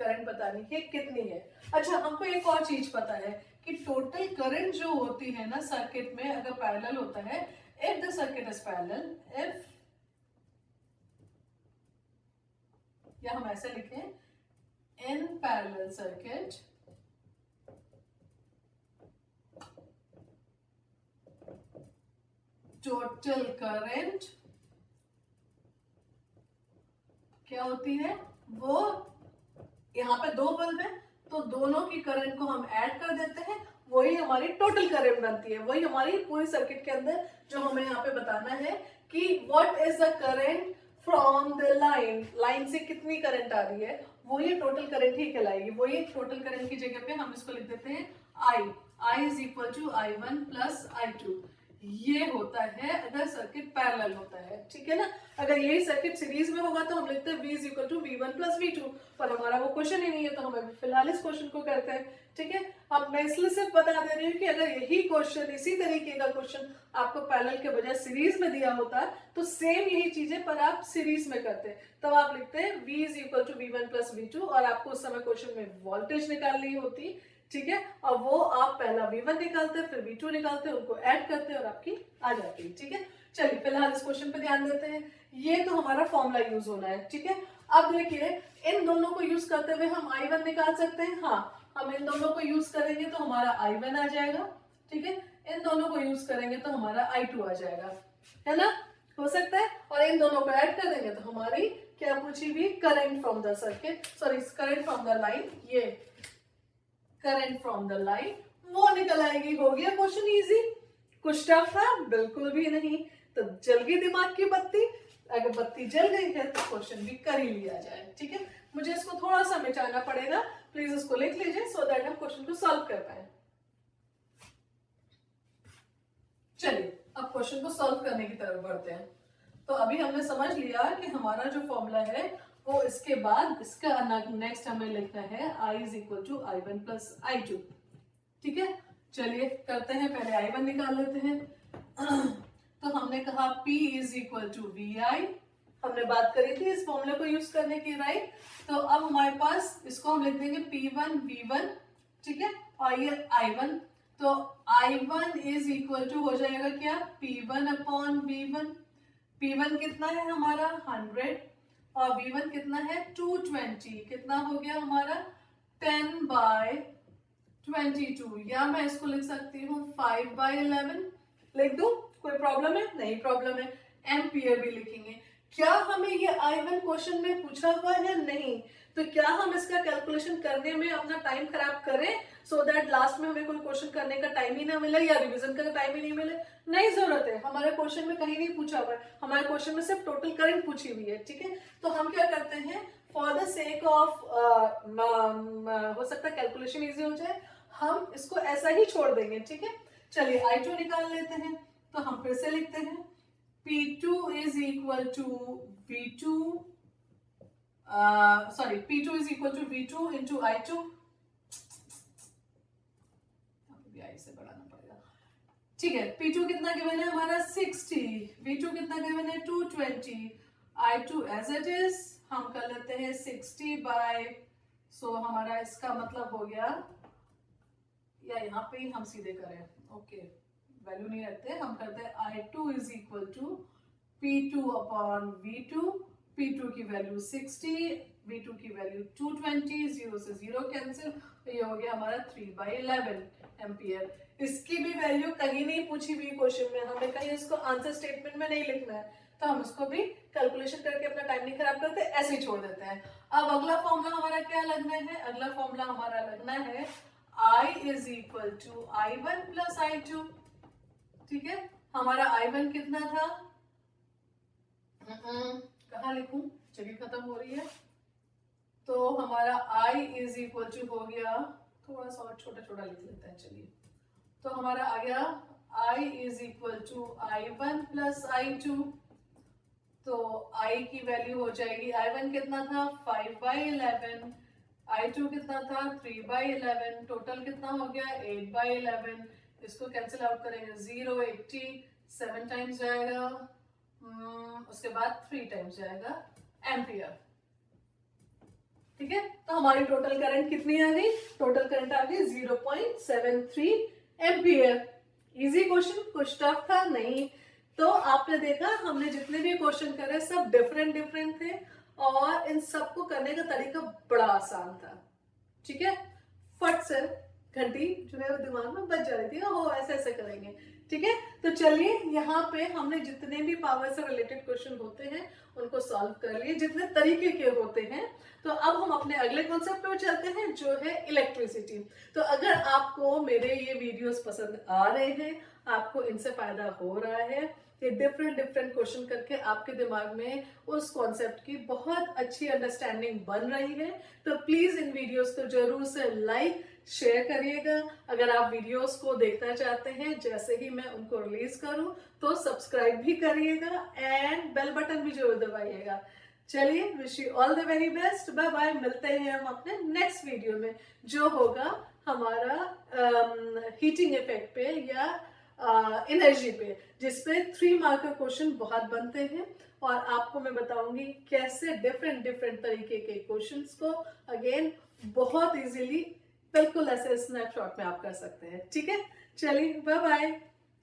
करंट बतानी है कितनी है। अच्छा, हमको एक और चीज पता है कि टोटल करंट जो होती है ना सर्किट में, अगर पैरेलल होता है, if the circuit is parallel, if, या हम ऐसे लिखें in parallel circuit total current क्या होती है, वो यहाँ पे दो बल्ब है तो दोनों की करंट को हम ऐड कर देते हैं, वही हमारी टोटल करंट बनती है। वही हमारी पूरी सर्किट के अंदर जो हमें यहाँ पे बताना है कि what is the current from the line, line से कितनी करंट आ रही है, वो ये टोटल करंट ही कहलाएगी। वो ये टोटल करंट की जगह पे हम इसको लिख देते हैं I is equal to I1 plus I2। ये होता है अगर सर्किट पैरेलल होता है, ठीक है ना। अगर यही सर्किट सीरीज में होगा तो हम लिखते हैं V is equal to V1 plus V2, पर हमारा वो क्वेश्चन ही नहीं है तो हम फिलहाल इस क्वेश्चन को करते हैं, ठीक है। अब मैं इसलिए सिर्फ बता दे रही हूँ कि अगर यही क्वेश्चन, इसी तरीके का क्वेश्चन आपको पैरेलल के बजाय सीरीज में दिया होता तो सेम यही चीजें पर आप सीरीज में करते, तब आप लिखते हैं V is equal to V1 plus V2, और आपको उस समय क्वेश्चन में वोल्टेज निकालनी होती, ठीक है। और वो आप पहला V1 निकालते, फिर V2 निकालते, उनको ऐड करते और आपकी आ जाती है, ठीक है। चलिए फिलहाल इस क्वेश्चन पे ध्यान देते हैं। ये तो हमारा फॉर्मूला यूज होना है, ठीक है। अब देखिए इन दोनों को यूज करते हुए हम I1 निकाल सकते हैं, हाँ हम इन दोनों को यूज करेंगे तो हमारा I1 आ जाएगा, ठीक है। इन दोनों को यूज करेंगे तो हमारा I2 आ जाएगा, है ना, हो सकता है। और इन दोनों को ऐड कर देंगे तो हमारी क्या पूछी हुई, current from the circuit, sorry current from the line, ये करंट फ्रॉम द लाइन वो निकल आएगी। हो गया क्वेश्चन इजी, कुछ टफ था बिल्कुल भी नहीं। तो जल गई दिमाग की बत्ती, अगर बत्ती जल गई है तो क्वेश्चन भी कर ही लिया जाए, ठीक है। मुझे इसको थोड़ा सा मिटाना पड़ेगा, प्लीज इसको लिख लीजिए सो दैट हम क्वेश्चन को सॉल्व कर पाए। चलिए अब क्वेश्चन को सॉल्व करने की तरफ बढ़ते हैं। तो अभी हमने समझ लिया कि हमारा जो फॉर्मूला है वो इसके बाद इसका नेक्स्ट हमें लिखना है I is equal to I1 plus I2, ठीक है। चलिए करते हैं, पहले I1 निकाल लेते हैं। तो हमने कहा P is equal to VI, हमने बात करी थी इस फॉर्मूले को यूज करने की, राइट। तो अब हमारे पास इसको हम लिख देंगे P1 V1, ठीक है, और ये I1, तो I1 इज इक्वल टू हो जाएगा क्या, P1 अपॉन V1। P1 कितना है हमारा 100 और V1 कितना है 220, कितना हो गया हमारा 10/22, या मैं इसको लिख सकती हूँ 5/11, लिख दूं, कोई प्रॉब्लम है, नहीं प्रॉब्लम है। एम्पियर भी लिखेंगे। क्या हमें ये I1 क्वेश्चन में पूछा हुआ है, नहीं, तो क्या हम इसका कैलकुलेशन करने में अपना टाइम खराब करें सो दैट लास्ट में हमें कोई क्वेश्चन करने का टाइम ही ना मिले या रिवीजन का टाइम ही नहीं मिले, नहीं जरूरत है। हमारे क्वेश्चन में कहीं नहीं पूछा हुआ है, हमारे क्वेश्चन में सिर्फ टोटल करंट पूछी हुई है, ठीक है। तो हम क्या करते हैं, फॉर द सेक ऑफ हो सकता है कैलकुलेशन इजी हो जाए, हम इसको ऐसा ही छोड़ देंगे, ठीक है। चलिए I2 निकाल लेते हैं, तो हम फिर से लिखते हैं P2 is equal to V2, sorry P2 is equal to V2 into I2, I से बढ़ाना पड़ेगा, ठीक है। P2 कितना गिवन है हमारा 60, V2 कितना गिवन है 220, I2 एज इट इज हम कर लेते हैं 60/, हमारा इसका मतलब हो गया, या यहाँ पे ही हम सीधे करें, ओके वैल्यू नहीं रखते, हम करते हैं I2 is equal to P2 upon V2, P2 की वैल्यू 60, V2 की वैल्यू 220, 0 से 0 कैंसिल, तो ये हो गया हमारा 3/11 एम्पियर। इसकी भी वैल्यू कहीं नहीं पूछी हुई क्वेश्चन में, हमें कहीं इसको आंसर स्टेटमेंट में नहीं लिखना है, तो हम इसको भी कैलकुलेशन करके अपना टाइम नहीं खराब करते, ऐसे ही छोड़ देते हैं। अब अगला फॉर्मूला हमारा क्या लगना है, अगला फॉर्मूला हमारा लगना है I is equal to I1 plus I2, ठीक है। हमारा I1 कितना था, कहाँ लिखूं, जगह खत्म हो रही है, तो हमारा I इज इक्वल टू हो गया, थोड़ा सा और छोटा छोटा लिख लेते हैं, चलिए। तो हमारा आ गया I is equal to I1 plus I2, तो I की वैल्यू हो जाएगी, I1 कितना था 5/11, I2 कितना था 3/11, टोटल कितना हो गया 8/11, इसको कैंसिल आउट करेंगे 0, 80, 7 टाइम्स जाएगा, उसके बाद 3 टाइम्स जाएगा एम्पियर। ठीक है, तो हमारी टोटल करंट कितनी आ गई? टोटल करंट आ गई 0.73 एम्पियर। इजी क्वेश्चन, कुछ टफ था नहीं। तो आपने देखा हमने जितने भी क्वेश्चन करे सब डिफरेंट डिफरेंट थे और इन सबको करने का तरीका बड़ा आसान था। ठीक है, फट से घंटी जो है वो दिमाग में बज जा रही थी, ओ ऐसे ऐसे करेंगे। ठीक है, तो चलिए यहाँ पे हमने जितने भी पावर से रिलेटेड क्वेश्चन होते हैं उनको सॉल्व कर लिए, जितने तरीके के होते हैं। तो अब हम अपने अगले कॉन्सेप्ट पे चलते हैं जो है इलेक्ट्रिसिटी। तो अगर आपको मेरे ये वीडियोस पसंद आ रहे हैं, आपको इनसे फायदा हो रहा है, ये डिफरेंट डिफरेंट क्वेश्चन करके आपके दिमाग में उस कॉन्सेप्ट की बहुत अच्छी अंडरस्टैंडिंग बन रही है, तो प्लीज इन वीडियोस को जरूर से लाइक शेयर करिएगा। अगर आप वीडियोस को देखना चाहते हैं जैसे ही मैं उनको रिलीज करूं तो सब्सक्राइब भी करिएगा एंड बेल बटन भी जरूर दबाइएगा। चलिए, wish you all the very best, bye bye. मिलते हैं हम अपने नेक्स्ट वीडियो में जो होगा हमारा हीटिंग इफेक्ट पे या एनर्जी पे, जिसपे 3 मार्क का क्वेश्चन बहुत बनते हैं और आपको मैं बताऊंगी कैसे डिफरेंट डिफरेंट तरीके के क्वेश्चंस को अगेन बहुत इजीली बिल्कुल ऐसे स्नैपशॉट में आप कर सकते हैं। ठीक है, चलिए बाय बाय।